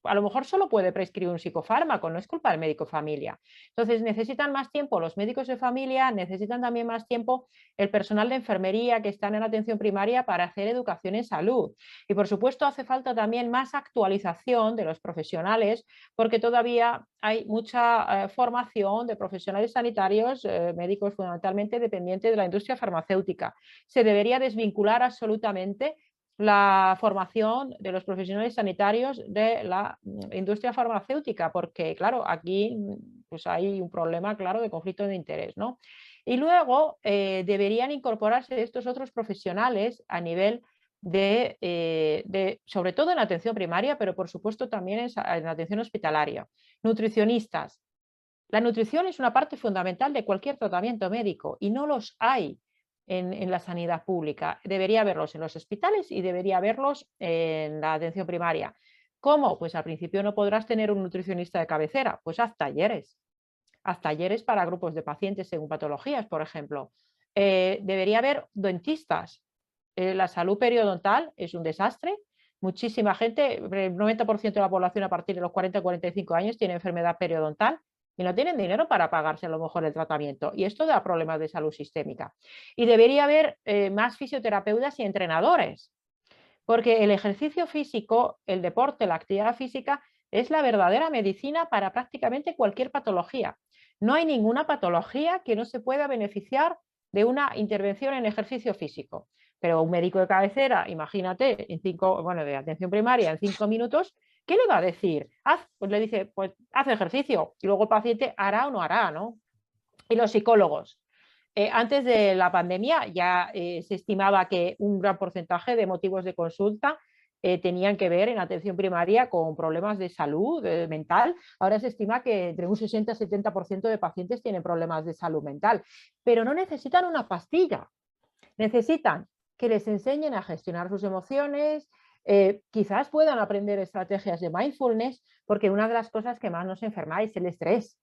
a lo mejor solo puede prescribir un psicofármaco, no es culpa del médico de familia. Entonces necesitan más tiempo los médicos de familia, necesitan también más tiempo el personal de enfermería que están en atención primaria para hacer educación en salud. Y por supuesto hace falta también más actualización de los profesionales, porque todavía hay mucha formación de profesionales sanitarios, médicos fundamentalmente dependientes de la industria farmacéutica. Se debería desvincular absolutamente la formación de los profesionales sanitarios de la industria farmacéutica, porque claro, aquí pues hay un problema claro de conflicto de interés, ¿no? Y luego deberían incorporarse estos otros profesionales a nivel sobre todo en atención primaria, pero por supuesto también en atención hospitalaria. Nutricionistas. La nutrición es una parte fundamental de cualquier tratamiento médico y no los hay en la sanidad pública. Debería haberlos en los hospitales y debería haberlos en la atención primaria. ¿Cómo? Pues al principio no podrás tener un nutricionista de cabecera, pues haz talleres para grupos de pacientes según patologías, por ejemplo. debería haber dentistas. La salud periodontal es un desastre. Muchísima gente, el 90% de la población a partir de los 40-45 años tiene enfermedad periodontal y no tienen dinero para pagarse a lo mejor el tratamiento. Y esto da problemas de salud sistémica. Y debería haber más fisioterapeutas y entrenadores, porque el ejercicio físico, el deporte, la actividad física es la verdadera medicina para prácticamente cualquier patología. No hay ninguna patología que no se pueda beneficiar de una intervención en ejercicio físico. Pero un médico de cabecera, imagínate, de atención primaria, en 5 minutos, ¿qué le va a decir? Pues le dice, pues haz ejercicio y luego el paciente hará o no hará, ¿no? Y los psicólogos. Antes de la pandemia ya se estimaba que un gran porcentaje de motivos de consulta tenían que ver en atención primaria con problemas de salud mental. Ahora se estima que entre un 60-70% de pacientes tienen problemas de salud mental, pero no necesitan una pastilla, necesitan que les enseñen a gestionar sus emociones, quizás puedan aprender estrategias de mindfulness, porque una de las cosas que más nos enferma es el estrés.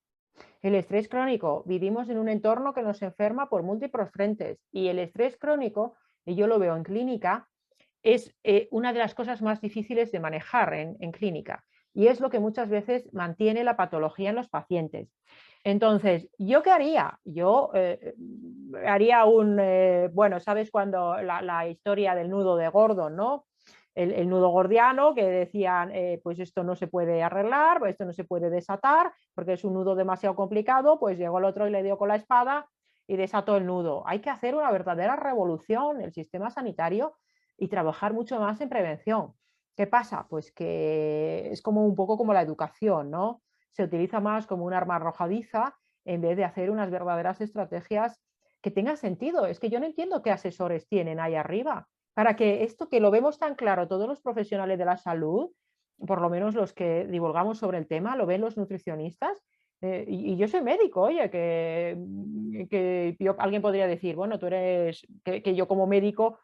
El estrés crónico, vivimos en un entorno que nos enferma por múltiples frentes y el estrés crónico, y yo lo veo en clínica, es una de las cosas más difíciles de manejar en clínica y es lo que muchas veces mantiene la patología en los pacientes. Entonces, ¿yo qué haría? Yo haría bueno, ¿sabes cuando la historia del nudo de Gordon, ¿no? El nudo gordiano que decían, pues esto no se puede arreglar, esto no se puede desatar, porque es un nudo demasiado complicado, pues llegó el otro y le dio con la espada y desató el nudo. Hay que hacer una verdadera revolución en el sistema sanitario y trabajar mucho más en prevención. ¿Qué pasa? Pues que es como un poco como la educación, ¿no? Se utiliza más como un arma arrojadiza en vez de hacer unas verdaderas estrategias que tengan sentido. Es que yo no entiendo qué asesores tienen ahí arriba para que esto que lo vemos tan claro todos los profesionales de la salud, por lo menos los que divulgamos sobre el tema, lo ven los nutricionistas, y yo soy médico, oye, alguien podría decir, bueno, tú eres, que yo como médico,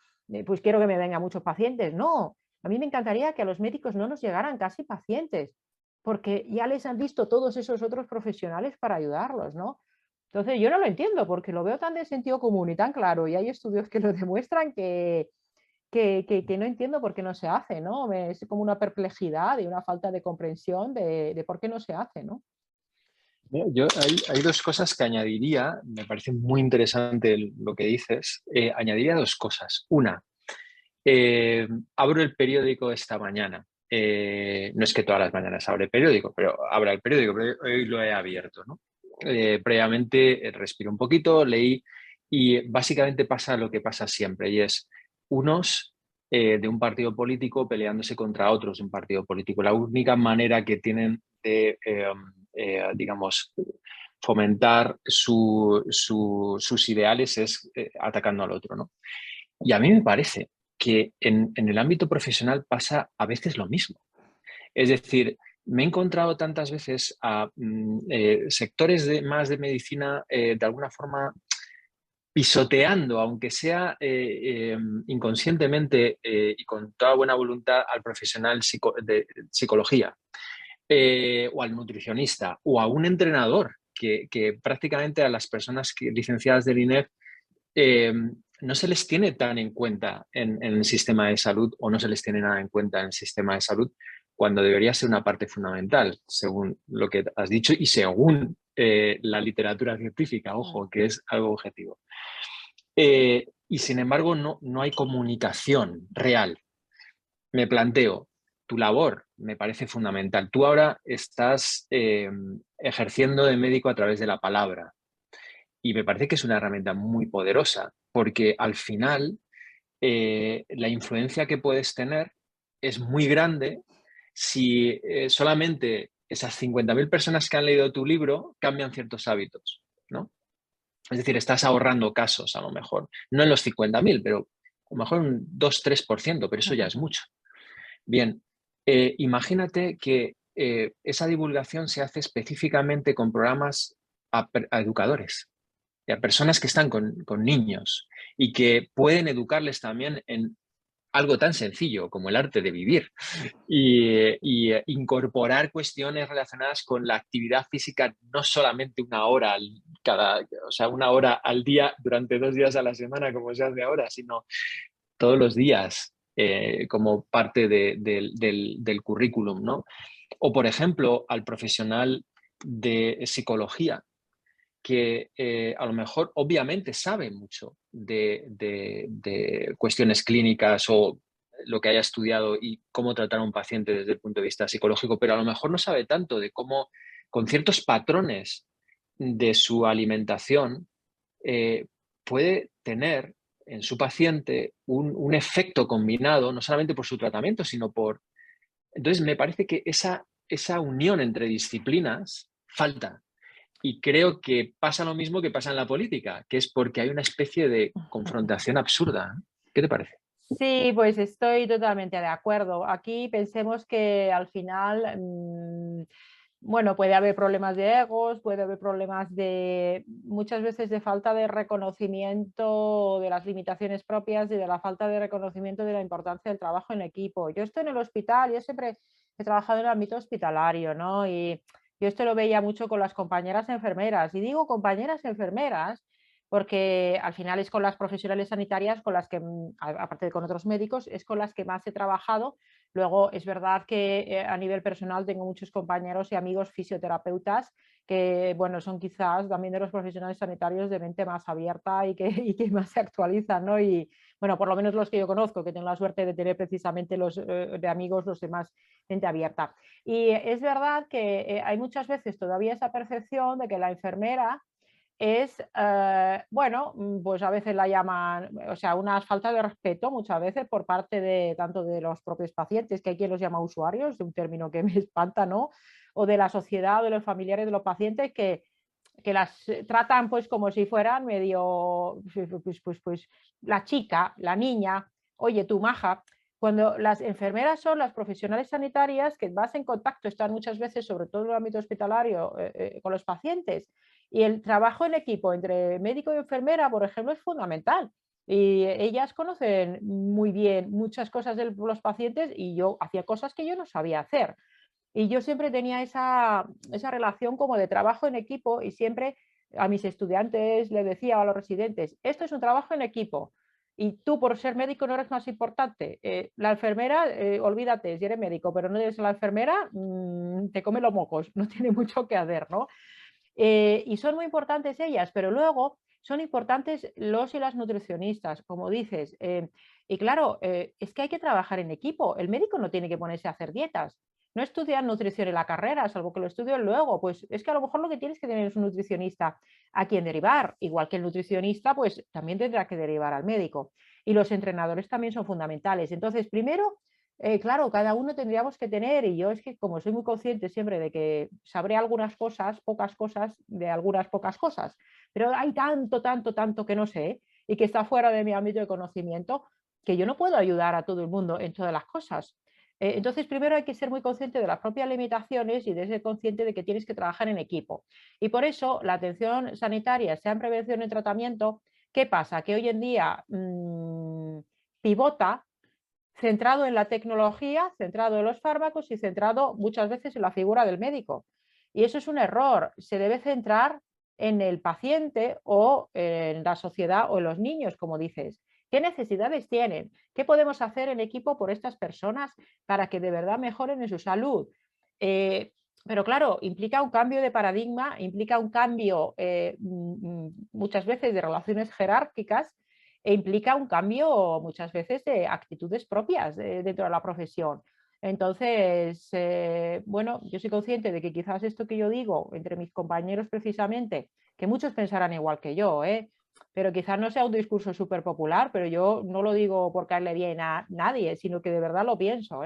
pues quiero que me vengan muchos pacientes. No, a mí me encantaría que a los médicos no nos llegaran casi pacientes, porque ya les han visto todos esos otros profesionales para ayudarlos, ¿no? Entonces yo no lo entiendo porque lo veo tan de sentido común y tan claro y hay estudios que lo demuestran que no entiendo por qué no se hace, ¿no? Es como una perplejidad y una falta de comprensión de por qué no se hace, ¿no? Hay dos cosas que añadiría, me parece muy interesante lo que dices. Añadiría dos cosas. Una, abro el periódico esta mañana. No es que todas las mañanas abra el periódico, pero abra el periódico, pero hoy lo he abierto, ¿no? Previamente respiro un poquito, leí y básicamente pasa lo que pasa siempre y es unos de un partido político peleándose contra otros de un partido político. La única manera que tienen de, digamos, fomentar sus ideales es atacando al otro, ¿no? Y a mí me parece que en el ámbito profesional pasa a veces lo mismo. Es decir, me he encontrado tantas veces a sectores más de medicina de alguna forma pisoteando, aunque sea inconscientemente y con toda buena voluntad, al profesional de psicología o al nutricionista o a un entrenador que prácticamente a las personas licenciadas del INEF no se les tiene tan en cuenta en el sistema de salud o no se les tiene nada en cuenta en el sistema de salud cuando debería ser una parte fundamental, según lo que has dicho y según la literatura científica, ojo, que es algo objetivo. Y sin embargo, no hay comunicación real. Me planteo, tu labor me parece fundamental. Tú ahora estás ejerciendo de médico a través de la palabra y me parece que es una herramienta muy poderosa porque al final la influencia que puedes tener es muy grande si solamente esas 50.000 personas que han leído tu libro cambian ciertos hábitos, ¿no? Es decir, estás ahorrando casos a lo mejor, no en los 50.000, pero a lo mejor un 2-3%, pero eso ya es mucho. Bien, imagínate que esa divulgación se hace específicamente con programas a educadores, a personas que están con niños y que pueden educarles también en algo tan sencillo como el arte de vivir incorporar cuestiones relacionadas con la actividad física, no solamente una hora o sea, una hora al día durante 2 días a la semana, como se hace ahora, sino todos los días como parte del currículum, ¿no? O, por ejemplo, al profesional de psicología, que a lo mejor obviamente sabe mucho de cuestiones clínicas o lo que haya estudiado y cómo tratar a un paciente desde el punto de vista psicológico, pero a lo mejor no sabe tanto de cómo, con ciertos patrones de su alimentación, puede tener en su paciente un efecto combinado, no solamente por su tratamiento, sino por... Entonces, me parece que esa unión entre disciplinas falta. Y creo que pasa lo mismo que pasa en la política, que es porque hay una especie de confrontación absurda. ¿Qué te parece? Sí, pues estoy totalmente de acuerdo. Aquí pensemos que al final, bueno, puede haber problemas de egos, puede haber problemas de muchas veces de falta de reconocimiento de las limitaciones propias y de la falta de reconocimiento de la importancia del trabajo en equipo. Yo estoy en el hospital, yo siempre he trabajado en el ámbito hospitalario, ¿no? Y yo esto lo veía mucho con las compañeras enfermeras. Y digo compañeras enfermeras porque al final es con las profesionales sanitarias con las que, aparte de con otros médicos, es con las que más he trabajado. Luego es verdad que a nivel personal tengo muchos compañeros y amigos fisioterapeutas que, bueno, son quizás también de los profesionales sanitarios de mente más abierta y que más se actualizan, ¿no? Y bueno, por lo menos los que yo conozco, que tengo la suerte de tener precisamente los de amigos, los de más mente abierta. Y es verdad que hay muchas veces todavía esa percepción de que la enfermera es, bueno, pues a veces la llaman, o sea, una falta de respeto muchas veces por parte de tanto de los propios pacientes, que hay quien los llama usuarios, un término que me espanta, ¿no? O de la sociedad, de los familiares de los pacientes que las tratan pues como si fueran medio, pues la chica, la niña, oye, tu maja. Cuando las enfermeras son las profesionales sanitarias que más en contacto están muchas veces, sobre todo en el ámbito hospitalario, con los pacientes. Y el trabajo en equipo entre médico y enfermera, por ejemplo, es fundamental. Y ellas conocen muy bien muchas cosas de los pacientes y yo hacía cosas que yo no sabía hacer. Y yo siempre tenía esa relación como de trabajo en equipo y siempre a mis estudiantes les decía a los residentes, esto es un trabajo en equipo y tú por ser médico no eres más importante. La enfermera, olvídate, si eres médico, pero no eres la enfermera, te come los mocos, no tiene mucho que hacer, ¿no? Y son muy importantes ellas, pero luego son importantes los y las nutricionistas, como dices. Y claro, es que hay que trabajar en equipo. El médico no tiene que ponerse a hacer dietas. No estudian nutrición en la carrera, salvo que lo estudien luego. Pues es que a lo mejor lo que tienes que tener es un nutricionista a quien derivar. Igual que el nutricionista, pues también tendrá que derivar al médico. Y los entrenadores también son fundamentales. Entonces, primero, claro, cada uno tendríamos que tener, y yo es que como soy muy consciente siempre de que sabré algunas cosas, pocas cosas, de algunas pocas cosas, pero hay tanto, tanto, tanto que no sé y que está fuera de mi ámbito de conocimiento, que yo no puedo ayudar a todo el mundo en todas las cosas. Entonces, primero hay que ser muy consciente de las propias limitaciones y de ser consciente de que tienes que trabajar en equipo. Y por eso la atención sanitaria, sea en prevención o en tratamiento, ¿qué pasa? Que hoy en día pivota centrado en la tecnología, centrado en los fármacos y centrado muchas veces en la figura del médico. Y eso es un error. Se debe centrar en el paciente o en la sociedad o en los niños, como dices. ¿Qué necesidades tienen? ¿Qué podemos hacer en equipo por estas personas para que de verdad mejoren en su salud? Pero claro, implica un cambio de paradigma, implica un cambio muchas veces de relaciones jerárquicas e implica un cambio muchas veces de actitudes propias dentro de la profesión. Entonces, bueno, yo soy consciente de que quizás esto que yo digo entre mis compañeros precisamente, que muchos pensarán igual que yo, pero quizás no sea un discurso súper popular, pero yo no lo digo por caerle bien a nadie, sino que de verdad lo pienso.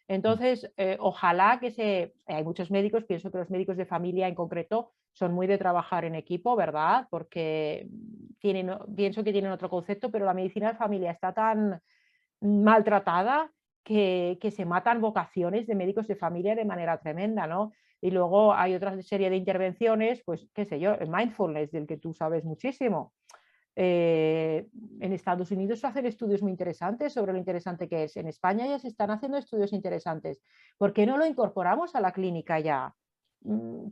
Entonces, ojalá que hay muchos médicos, pienso que los médicos de familia en concreto son muy de trabajar en equipo, ¿verdad? Porque pienso que tienen otro concepto, pero la medicina de familia está tan maltratada que se matan vocaciones de médicos de familia de manera tremenda, ¿no? Y luego hay otra serie de intervenciones, pues qué sé yo, el mindfulness, del que tú sabes muchísimo. En Estados Unidos hacen estudios muy interesantes sobre lo interesante que es. En España ya se están haciendo estudios interesantes. ¿Por qué no lo incorporamos a la clínica ya?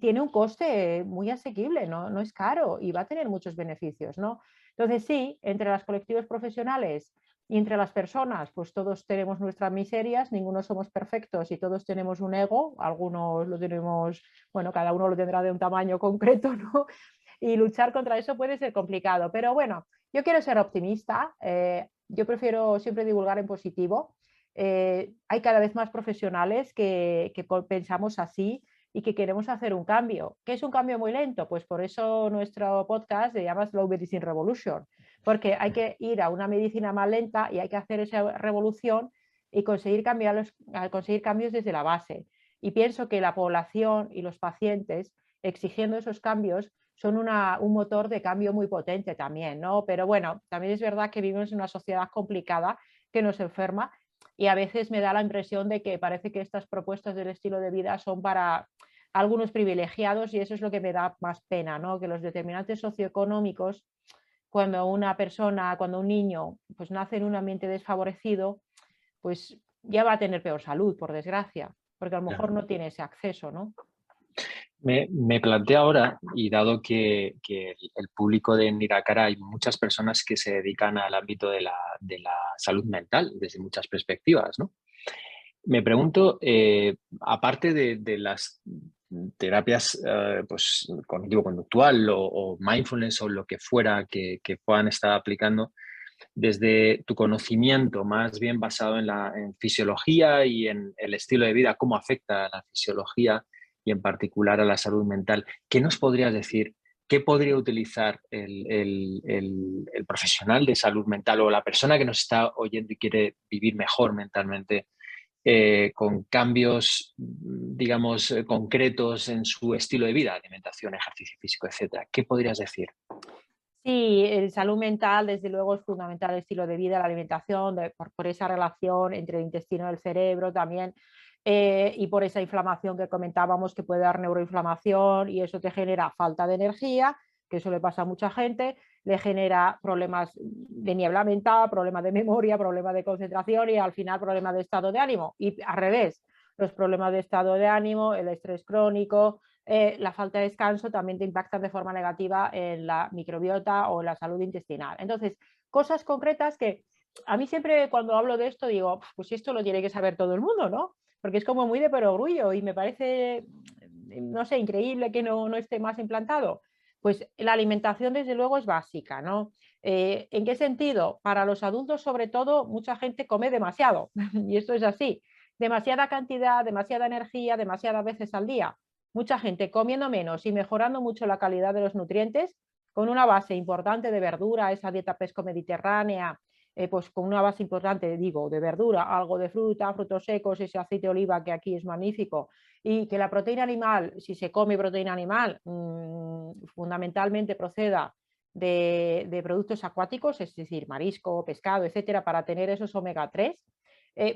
Tiene un coste muy asequible, no es caro y va a tener muchos beneficios, ¿no? Entonces sí, entre los colectivos profesionales y entre las personas, pues todos tenemos nuestras miserias, ninguno somos perfectos y todos tenemos un ego, algunos lo tenemos, bueno, cada uno lo tendrá de un tamaño concreto, ¿no? Y luchar contra eso puede ser complicado, pero bueno, yo quiero ser optimista, yo prefiero siempre divulgar en positivo. Hay cada vez más profesionales que pensamos así y que queremos hacer un cambio. ¿Qué es un cambio muy lento? Pues por eso nuestro podcast se llama Slow Medicine Revolution, porque hay que ir a una medicina más lenta y hay que hacer esa revolución y conseguir cambios desde la base. Y pienso que la población y los pacientes exigiendo esos cambios son un motor de cambio muy potente también, ¿no? Pero bueno, también es verdad que vivimos en una sociedad complicada que nos enferma y a veces me da la impresión de que parece que estas propuestas del estilo de vida son para algunos privilegiados y eso es lo que me da más pena, ¿no? Que los determinantes socioeconómicos, cuando una persona, cuando un niño pues nace en un ambiente desfavorecido, pues ya va a tener peor salud, por desgracia, porque a lo mejor no tiene ese acceso, ¿no? Me planteo ahora, y dado que el público de Niracara hay muchas personas que se dedican al ámbito de la salud mental desde muchas perspectivas, ¿no? Me pregunto, aparte de las terapias pues, cognitivo-conductual o mindfulness o lo que fuera que puedan estar aplicando, desde tu conocimiento más bien basado en fisiología y en el estilo de vida, cómo afecta a la fisiología y en particular a la salud mental, ¿qué nos podrías decir? ¿Qué podría utilizar el profesional de salud mental o la persona que nos está oyendo y quiere vivir mejor mentalmente con cambios, digamos, concretos en su estilo de vida, alimentación, ejercicio físico, etcétera? ¿Qué podrías decir? Sí, el salud mental, desde luego, es fundamental el estilo de vida, la alimentación, por esa relación entre el intestino y el cerebro también, y por esa inflamación que comentábamos que puede dar neuroinflamación y eso te genera falta de energía, que eso le pasa a mucha gente, le genera problemas de niebla mental, problemas de memoria, problemas de concentración y al final problemas de estado de ánimo. Y al revés, los problemas de estado de ánimo, el estrés crónico, la falta de descanso también te impactan de forma negativa en la microbiota o en la salud intestinal. Entonces, cosas concretas que a mí siempre cuando hablo de esto digo, pues esto lo tiene que saber todo el mundo, ¿no? Porque es como muy de perogrullo y me parece, no sé, increíble que no esté más implantado. Pues la alimentación desde luego es básica, ¿no? ¿En qué sentido? Para los adultos sobre todo mucha gente come demasiado y esto es así. Demasiada cantidad, demasiada energía, demasiadas veces al día mucha gente comiendo menos y mejorando mucho la calidad de los nutrientes, con una base importante de verdura, esa dieta pesco-mediterránea, pues con una base importante, digo, de verdura, algo de fruta, frutos secos, ese aceite de oliva que aquí es magnífico, y que la proteína animal, si se come proteína animal, fundamentalmente proceda de productos acuáticos, es decir, marisco, pescado, etcétera, para tener esos omega 3,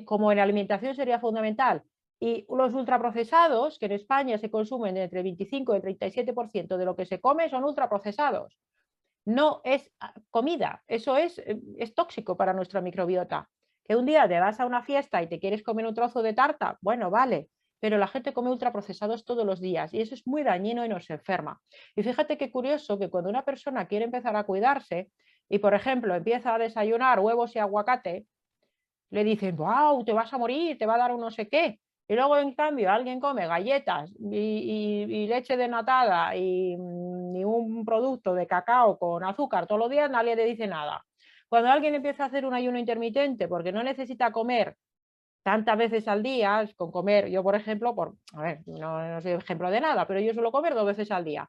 como en la alimentación sería fundamental y los ultraprocesados, que en España se consumen entre el 25 y el 37% de lo que se come, son ultraprocesados. No es comida, eso es tóxico para nuestra microbiota. Que un día te vas a una fiesta y te quieres comer un trozo de tarta, bueno, vale, pero la gente come ultraprocesados todos los días y eso es muy dañino y nos enferma. Y fíjate qué curioso que cuando una persona quiere empezar a cuidarse y, por ejemplo, empieza a desayunar huevos y aguacate, le dicen, wow, te vas a morir, te va a dar un no sé qué. Y luego, en cambio, alguien come galletas y leche desnatada y un producto de cacao con azúcar todos los días, nadie le dice nada. Cuando alguien empieza a hacer un ayuno intermitente porque no necesita comer tantas veces al día, con comer, yo por ejemplo, a ver, no soy ejemplo de nada, pero yo suelo comer 2 veces al día.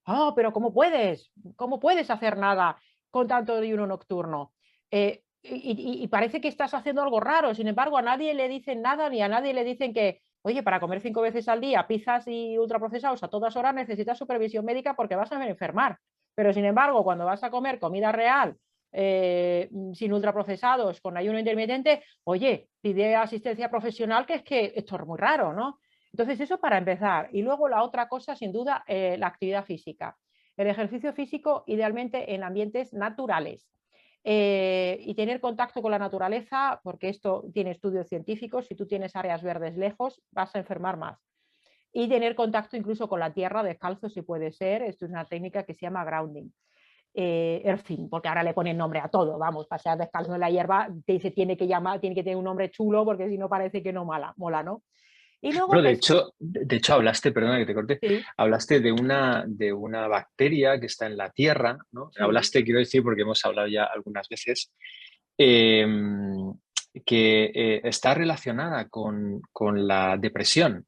Oh, pero ¿cómo puedes? ¿Cómo puedes hacer nada con tanto ayuno nocturno? Y parece que estás haciendo algo raro, sin embargo, a nadie le dicen nada ni a nadie le dicen que, oye, para comer 5 veces al día pizzas y ultraprocesados a todas horas necesitas supervisión médica porque vas a enfermar. Pero sin embargo, cuando vas a comer comida real, sin ultraprocesados, con ayuno intermitente, oye, pide asistencia profesional, que es que esto es muy raro, ¿no? Entonces, eso para empezar. Y luego la otra cosa, sin duda, la actividad física. El ejercicio físico idealmente en ambientes naturales. Y tener contacto con la naturaleza, porque esto tiene estudios científicos, si tú tienes áreas verdes lejos vas a enfermar más. Y tener contacto incluso con la tierra descalzo si puede ser, esto es una técnica que se llama grounding. Earthing, porque ahora le ponen nombre a todo, vamos, pasear descalzo en la hierba se tiene que llamar, tiene que tener un nombre chulo porque si no parece que no mola, ¿no? Y luego Bueno, de hecho hablaste, perdona que te corte, sí, hablaste de una bacteria que está en la tierra, ¿no? sí. Hablaste, quiero decir, porque hemos hablado ya algunas veces, eh, que está relacionada con la depresión.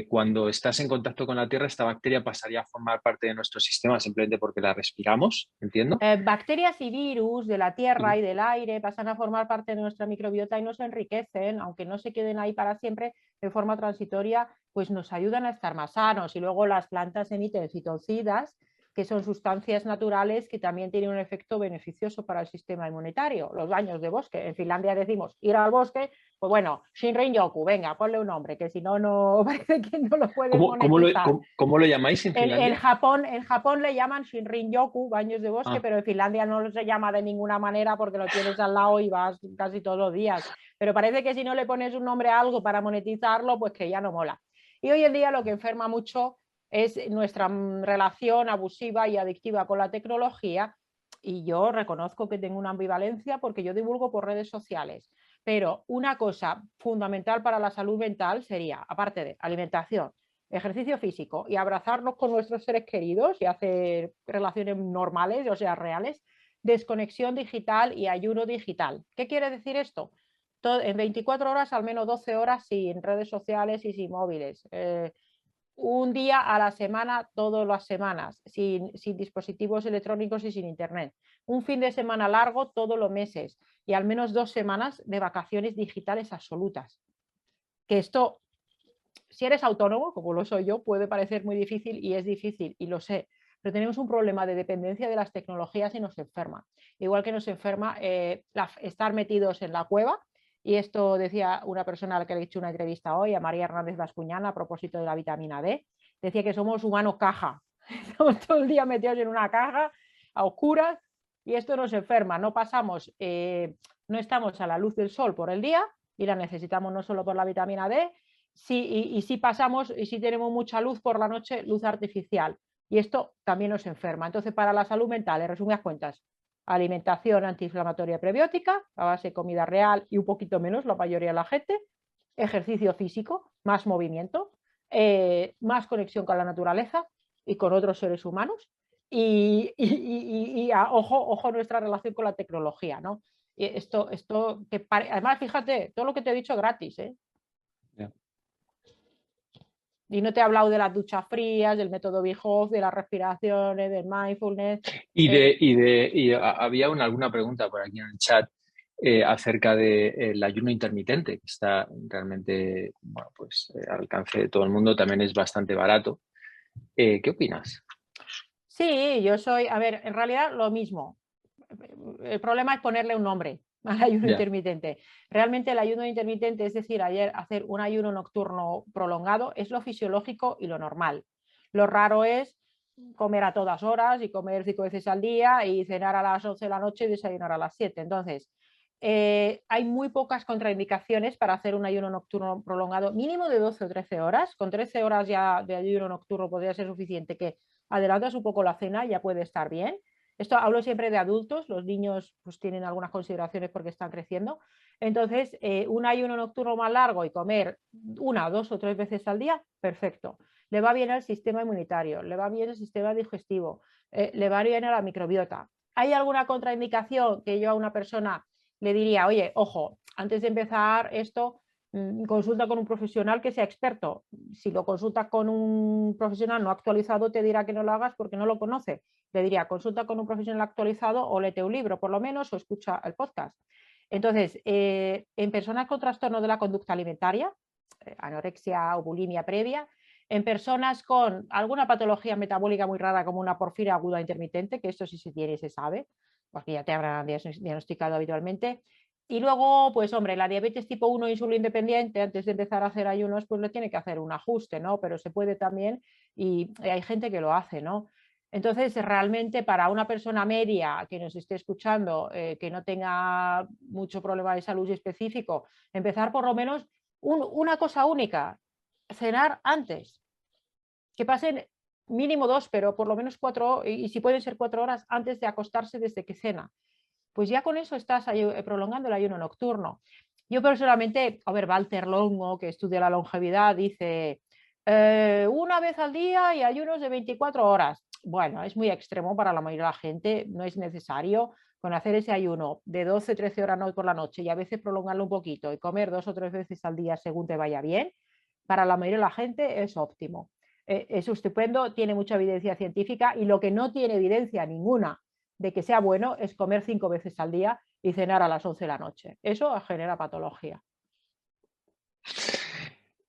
Cuando estás en contacto con la tierra, esta bacteria pasaría a formar parte de nuestro sistema simplemente porque la respiramos, ¿entiendo? Bacterias y virus de la tierra Sí. y del aire pasan a formar parte de nuestra microbiota y nos enriquecen, aunque no se queden ahí para siempre, de forma transitoria, pues nos ayudan a estar más sanos. Y luego las plantas emiten fitocidas, que son sustancias naturales que también tienen un efecto beneficioso para el sistema inmunitario. Los baños de bosque. En Finlandia decimos ir al bosque, pues bueno, Shinrin-yoku, venga, ponle un nombre, que si no, no parece que no lo puedes monetizar. Cómo lo llamáis en Finlandia? En Japón le llaman Shinrin-yoku, baños de bosque, Ah, pero en Finlandia no se llama de ninguna manera porque lo tienes al lado y vas casi todos los días. Pero parece que si no le pones un nombre a algo para monetizarlo, pues que ya no mola. Y hoy en día lo que enferma mucho es nuestra relación abusiva y adictiva con la tecnología. Y yo reconozco que tengo una ambivalencia porque yo divulgo por redes sociales. Pero una cosa fundamental para la salud mental sería, aparte de alimentación, ejercicio físico y abrazarnos con nuestros seres queridos y hacer relaciones normales, o sea, reales, desconexión digital y ayuno digital. ¿Qué quiere decir esto? En 24 horas, al menos 12 horas sin redes sociales y sin móviles. Un día a la semana, todas las semanas, sin dispositivos electrónicos y sin internet. Un fin de semana largo todos los meses y al menos 2 semanas de vacaciones digitales absolutas. Que esto, si eres autónomo, como lo soy yo, puede parecer muy difícil y es difícil, y lo sé, pero tenemos un problema de dependencia de las tecnologías y nos enferma. Igual que nos enferma estar metidos en la cueva, y esto decía una persona a la que le he hecho una entrevista hoy, a María Hernández Bascuñana, a propósito de la vitamina D, decía que somos humanos caja, estamos todo el día metidos en una caja a oscuras y esto nos enferma, no pasamos, no estamos a la luz del sol por el día y la necesitamos no solo por la vitamina D, y si pasamos y si tenemos mucha luz por la noche, luz artificial. Y esto también nos enferma. Entonces, para la salud mental, en resumidas cuentas, alimentación antiinflamatoria prebiótica, a base de comida real y un poquito menos la mayoría de la gente, ejercicio físico, más movimiento, más conexión con la naturaleza y con otros seres humanos. Ojo nuestra relación con la tecnología, ¿no? Y esto que además, fíjate, todo lo que te he dicho gratis, ¿eh? ya. Y no te he hablado de las duchas frías, del método Bijov, de las respiraciones, del mindfulness. Había alguna pregunta por aquí en el chat acerca del ayuno intermitente, que está realmente, bueno, pues al alcance de todo el mundo, también es bastante barato. ¿Qué opinas? Sí, yo soy, a ver, en realidad lo mismo. El problema es ponerle un nombre al ayuno Ya. intermitente. Realmente el ayuno intermitente, es decir, hacer un ayuno nocturno prolongado, es lo fisiológico y lo normal. Lo raro es comer a todas horas y comer 5 veces al día y cenar a las 11 de la noche y desayunar a las 7. Entonces, hay muy pocas contraindicaciones para hacer un ayuno nocturno prolongado, mínimo de 12 o 13 horas. Con 13 horas ya de ayuno nocturno podría ser suficiente, que adelantas un poco la cena, ya puede estar bien. Esto hablo siempre de adultos, los niños pues tienen algunas consideraciones porque están creciendo. Entonces, un ayuno nocturno más largo y comer 1, 2 o 3 veces al día, perfecto. Le va bien al sistema inmunitario, le va bien al sistema digestivo, le va bien a la microbiota. ¿Hay alguna contraindicación que yo a una persona le diría, oye, ojo, antes de empezar esto, consulta con un profesional que sea experto? Si lo consultas con un profesional no actualizado, te dirá que no lo hagas porque no lo conoce. Le diría, consulta con un profesional actualizado o léete un libro, por lo menos, o escucha el podcast. Entonces, en personas con trastorno de la conducta alimentaria, anorexia o bulimia previa, en personas con alguna patología metabólica muy rara como una porfiria aguda intermitente, que esto sí se tiene y se sabe, porque ya te habrán diagnosticado habitualmente. Y luego, pues hombre, la diabetes tipo 1 insulino independiente, antes de empezar a hacer ayunos, pues le tiene que hacer un ajuste, ¿no? Pero se puede también y hay gente que lo hace, ¿no? Entonces, realmente para una persona media que nos esté escuchando, que no tenga mucho problema de salud específico, empezar por lo menos una cosa única, cenar antes, que pasen mínimo 2, pero por lo menos 4, y si pueden ser 4 horas antes de acostarse desde que cena. Pues ya con eso estás prolongando el ayuno nocturno. Yo personalmente, a ver, Walter Longo, que estudia la longevidad, dice una vez al día y ayunos de 24 horas. Bueno, es muy extremo para la mayoría de la gente, no es necesario. Con hacer ese ayuno de 12, 13 horas por la noche y a veces prolongarlo un poquito y comer 2 o 3 veces al día según te vaya bien, para la mayoría de la gente es óptimo. Es estupendo, tiene mucha evidencia científica y lo que no tiene evidencia ninguna de que sea bueno es comer 5 veces al día y cenar a las 11 de la noche. Eso genera patología.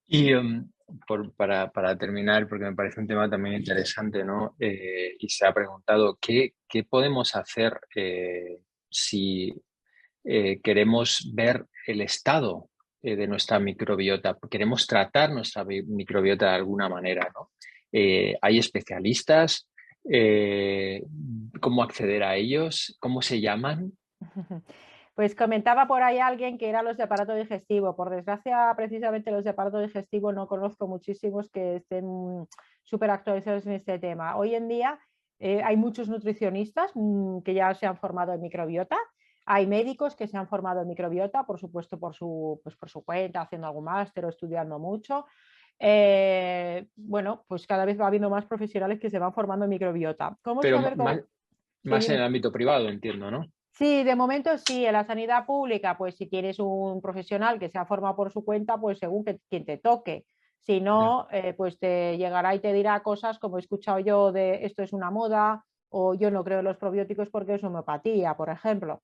Y para terminar, porque me parece un tema también interesante, ¿no? Y se ha preguntado, ¿qué podemos hacer si queremos ver el estado de nuestra microbiota? Queremos tratar nuestra microbiota de alguna manera, ¿no? ¿Hay especialistas? ¿Cómo acceder a ellos? ¿Cómo se llaman? Pues comentaba por ahí alguien que eran los de aparato digestivo. Por desgracia, precisamente los de aparato digestivo no conozco muchísimos que estén súper actualizados en este tema. Hoy en día hay muchos nutricionistas que ya se han formado en microbiota. Hay médicos que se han formado en microbiota, por supuesto pues por su cuenta, haciendo algún máster o estudiando mucho. Bueno, pues cada vez va habiendo más profesionales que se van formando en microbiota. ¿Cómo Pero saber cómo? Sí, más en el dime. ámbito privado, entiendo, ¿no? Sí, de momento sí, en la sanidad pública, pues si tienes un profesional que se ha formado por su cuenta, pues según quien te toque. Si Ya. no, pues te llegará y te dirá cosas como he escuchado yo de esto es una moda o yo no creo en los probióticos porque es homeopatía, por ejemplo.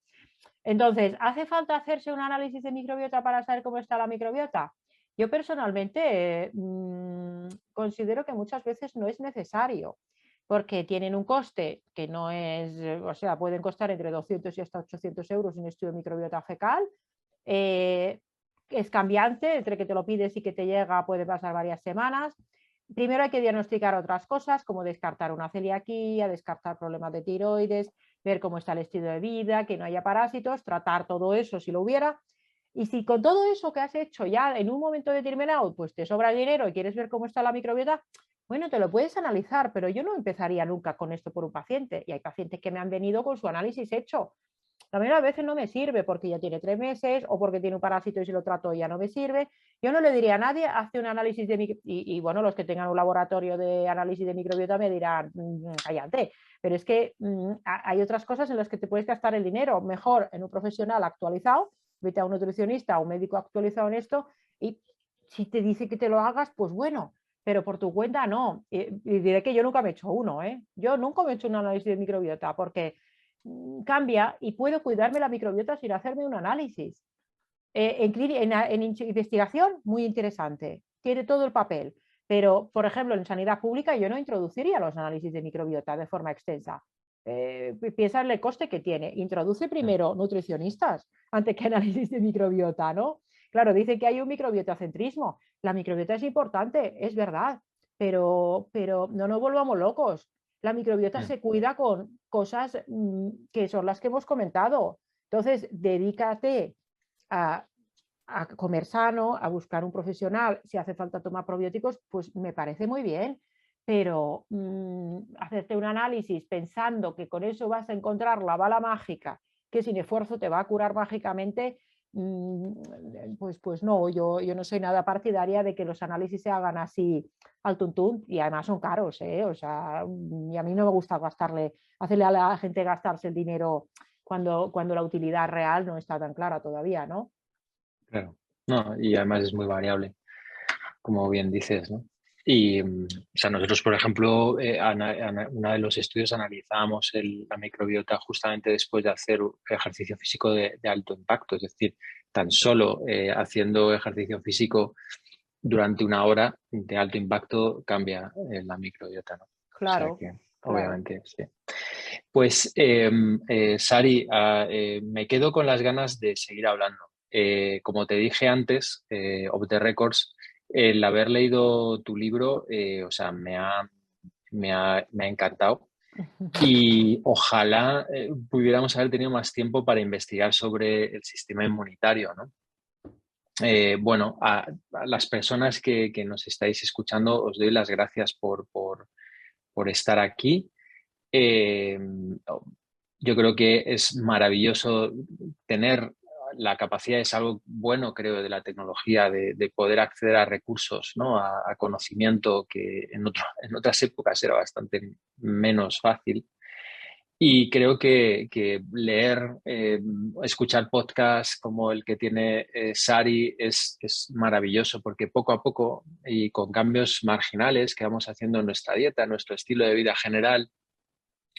Entonces, ¿hace falta hacerse un análisis de microbiota para saber cómo está la microbiota? Yo personalmente considero que muchas veces no es necesario porque tienen un coste que no es, o sea, pueden costar entre 200 y hasta 800 euros un estudio de microbiota fecal. Eh, es cambiante, entre que te lo pides y que te llega puede pasar varias semanas. Primero hay que diagnosticar otras cosas, como descartar una celiaquía, descartar problemas de tiroides, ver cómo está el estilo de vida, que no haya parásitos, tratar todo eso si lo hubiera. Y si con todo eso que has hecho ya en un momento determinado, pues te sobra el dinero y quieres ver cómo está la microbiota, bueno, te lo puedes analizar, pero yo no empezaría nunca con esto por un paciente. Y hay pacientes que me han venido con su análisis hecho. La mayoría de veces no me sirve porque ya tiene 3 meses o porque tiene un parásito y si lo trato ya no me sirve. Yo no le diría a nadie, hace un análisis de y bueno, los que tengan un laboratorio de análisis de microbiota me dirán, cállate, pero es que hay otras cosas en las que te puedes gastar el dinero. Mejor en un profesional actualizado, vete a un nutricionista o un médico actualizado en esto y si te dice que te lo hagas, pues bueno, pero por tu cuenta no. Y diré que yo nunca me he hecho uno, ¿eh? Yo nunca me he hecho un análisis de microbiota porque cambia y puedo cuidarme la microbiota sin hacerme un análisis. En investigación, muy interesante, tiene todo el papel, pero por ejemplo en sanidad pública yo no introduciría los análisis de microbiota de forma extensa. Piensa en el coste que tiene. Introduce primero nutricionistas antes que análisis de microbiota, ¿no? Claro, dice que hay un microbiotacentrismo. La microbiota es importante, es verdad, pero no nos volvamos locos. La microbiota Ya. se cuida con cosas que son las que hemos comentado. Entonces, dedícate a, a comer sano, a buscar un profesional, si hace falta tomar probióticos, pues me parece muy bien, pero hacerte un análisis pensando que con eso vas a encontrar la bala mágica, que sin esfuerzo te va a curar mágicamente, pues no, yo no soy nada partidaria de que los análisis se hagan así al tuntún y además son caros, ¿eh? O sea, y a mí no me gusta hacerle a la gente gastarse el dinero cuando la utilidad real no está tan clara todavía, ¿no? Claro. No, y además es muy variable, como bien dices, ¿no? Y, o sea, nosotros, por ejemplo, uno de los estudios analizábamos la microbiota justamente después de hacer ejercicio físico de alto impacto, es decir, tan solo haciendo ejercicio físico durante una hora de alto impacto cambia la microbiota, ¿no? O sea Claro, que, claro. obviamente, sí. Pues, Sari, me quedo con las ganas de seguir hablando. Como te dije antes, Off the Records, el haber leído tu libro, o sea, me ha encantado. Y ojalá pudiéramos haber tenido más tiempo para investigar sobre el sistema inmunitario, ¿no? Bueno, a las personas que nos estáis escuchando, os doy las gracias por estar aquí. Eh, yo creo que es maravilloso tener la capacidad, es algo bueno, creo, de la tecnología, de poder acceder a recursos, ¿no? A conocimiento que en otras épocas era bastante menos fácil. Y creo que leer, escuchar podcasts como el que tiene Sari es maravilloso porque poco a poco y con cambios marginales que vamos haciendo en nuestra dieta, en nuestro estilo de vida general,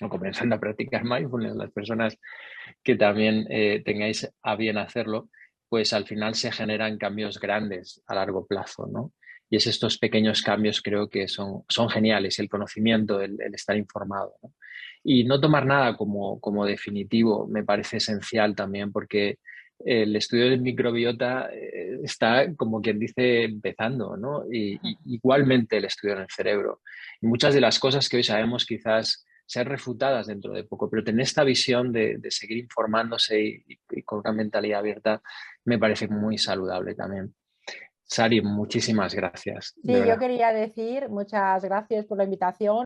o comenzando a practicar mindfulness, las personas que también tengáis a bien hacerlo, pues al final se generan cambios grandes a largo plazo, ¿no? Y es estos pequeños cambios creo que son geniales, el conocimiento, el estar informado, ¿no? Y no tomar nada como definitivo me parece esencial también porque el estudio del microbiota está, como quien dice, empezando, ¿no? Y igualmente el estudio en el cerebro. Y muchas de las cosas que hoy sabemos quizás ser refutadas dentro de poco, pero tener esta visión de seguir informándose y con una mentalidad abierta me parece muy saludable también. Sari, muchísimas gracias, de Sí, yo verdad. quería decir muchas gracias por la invitación.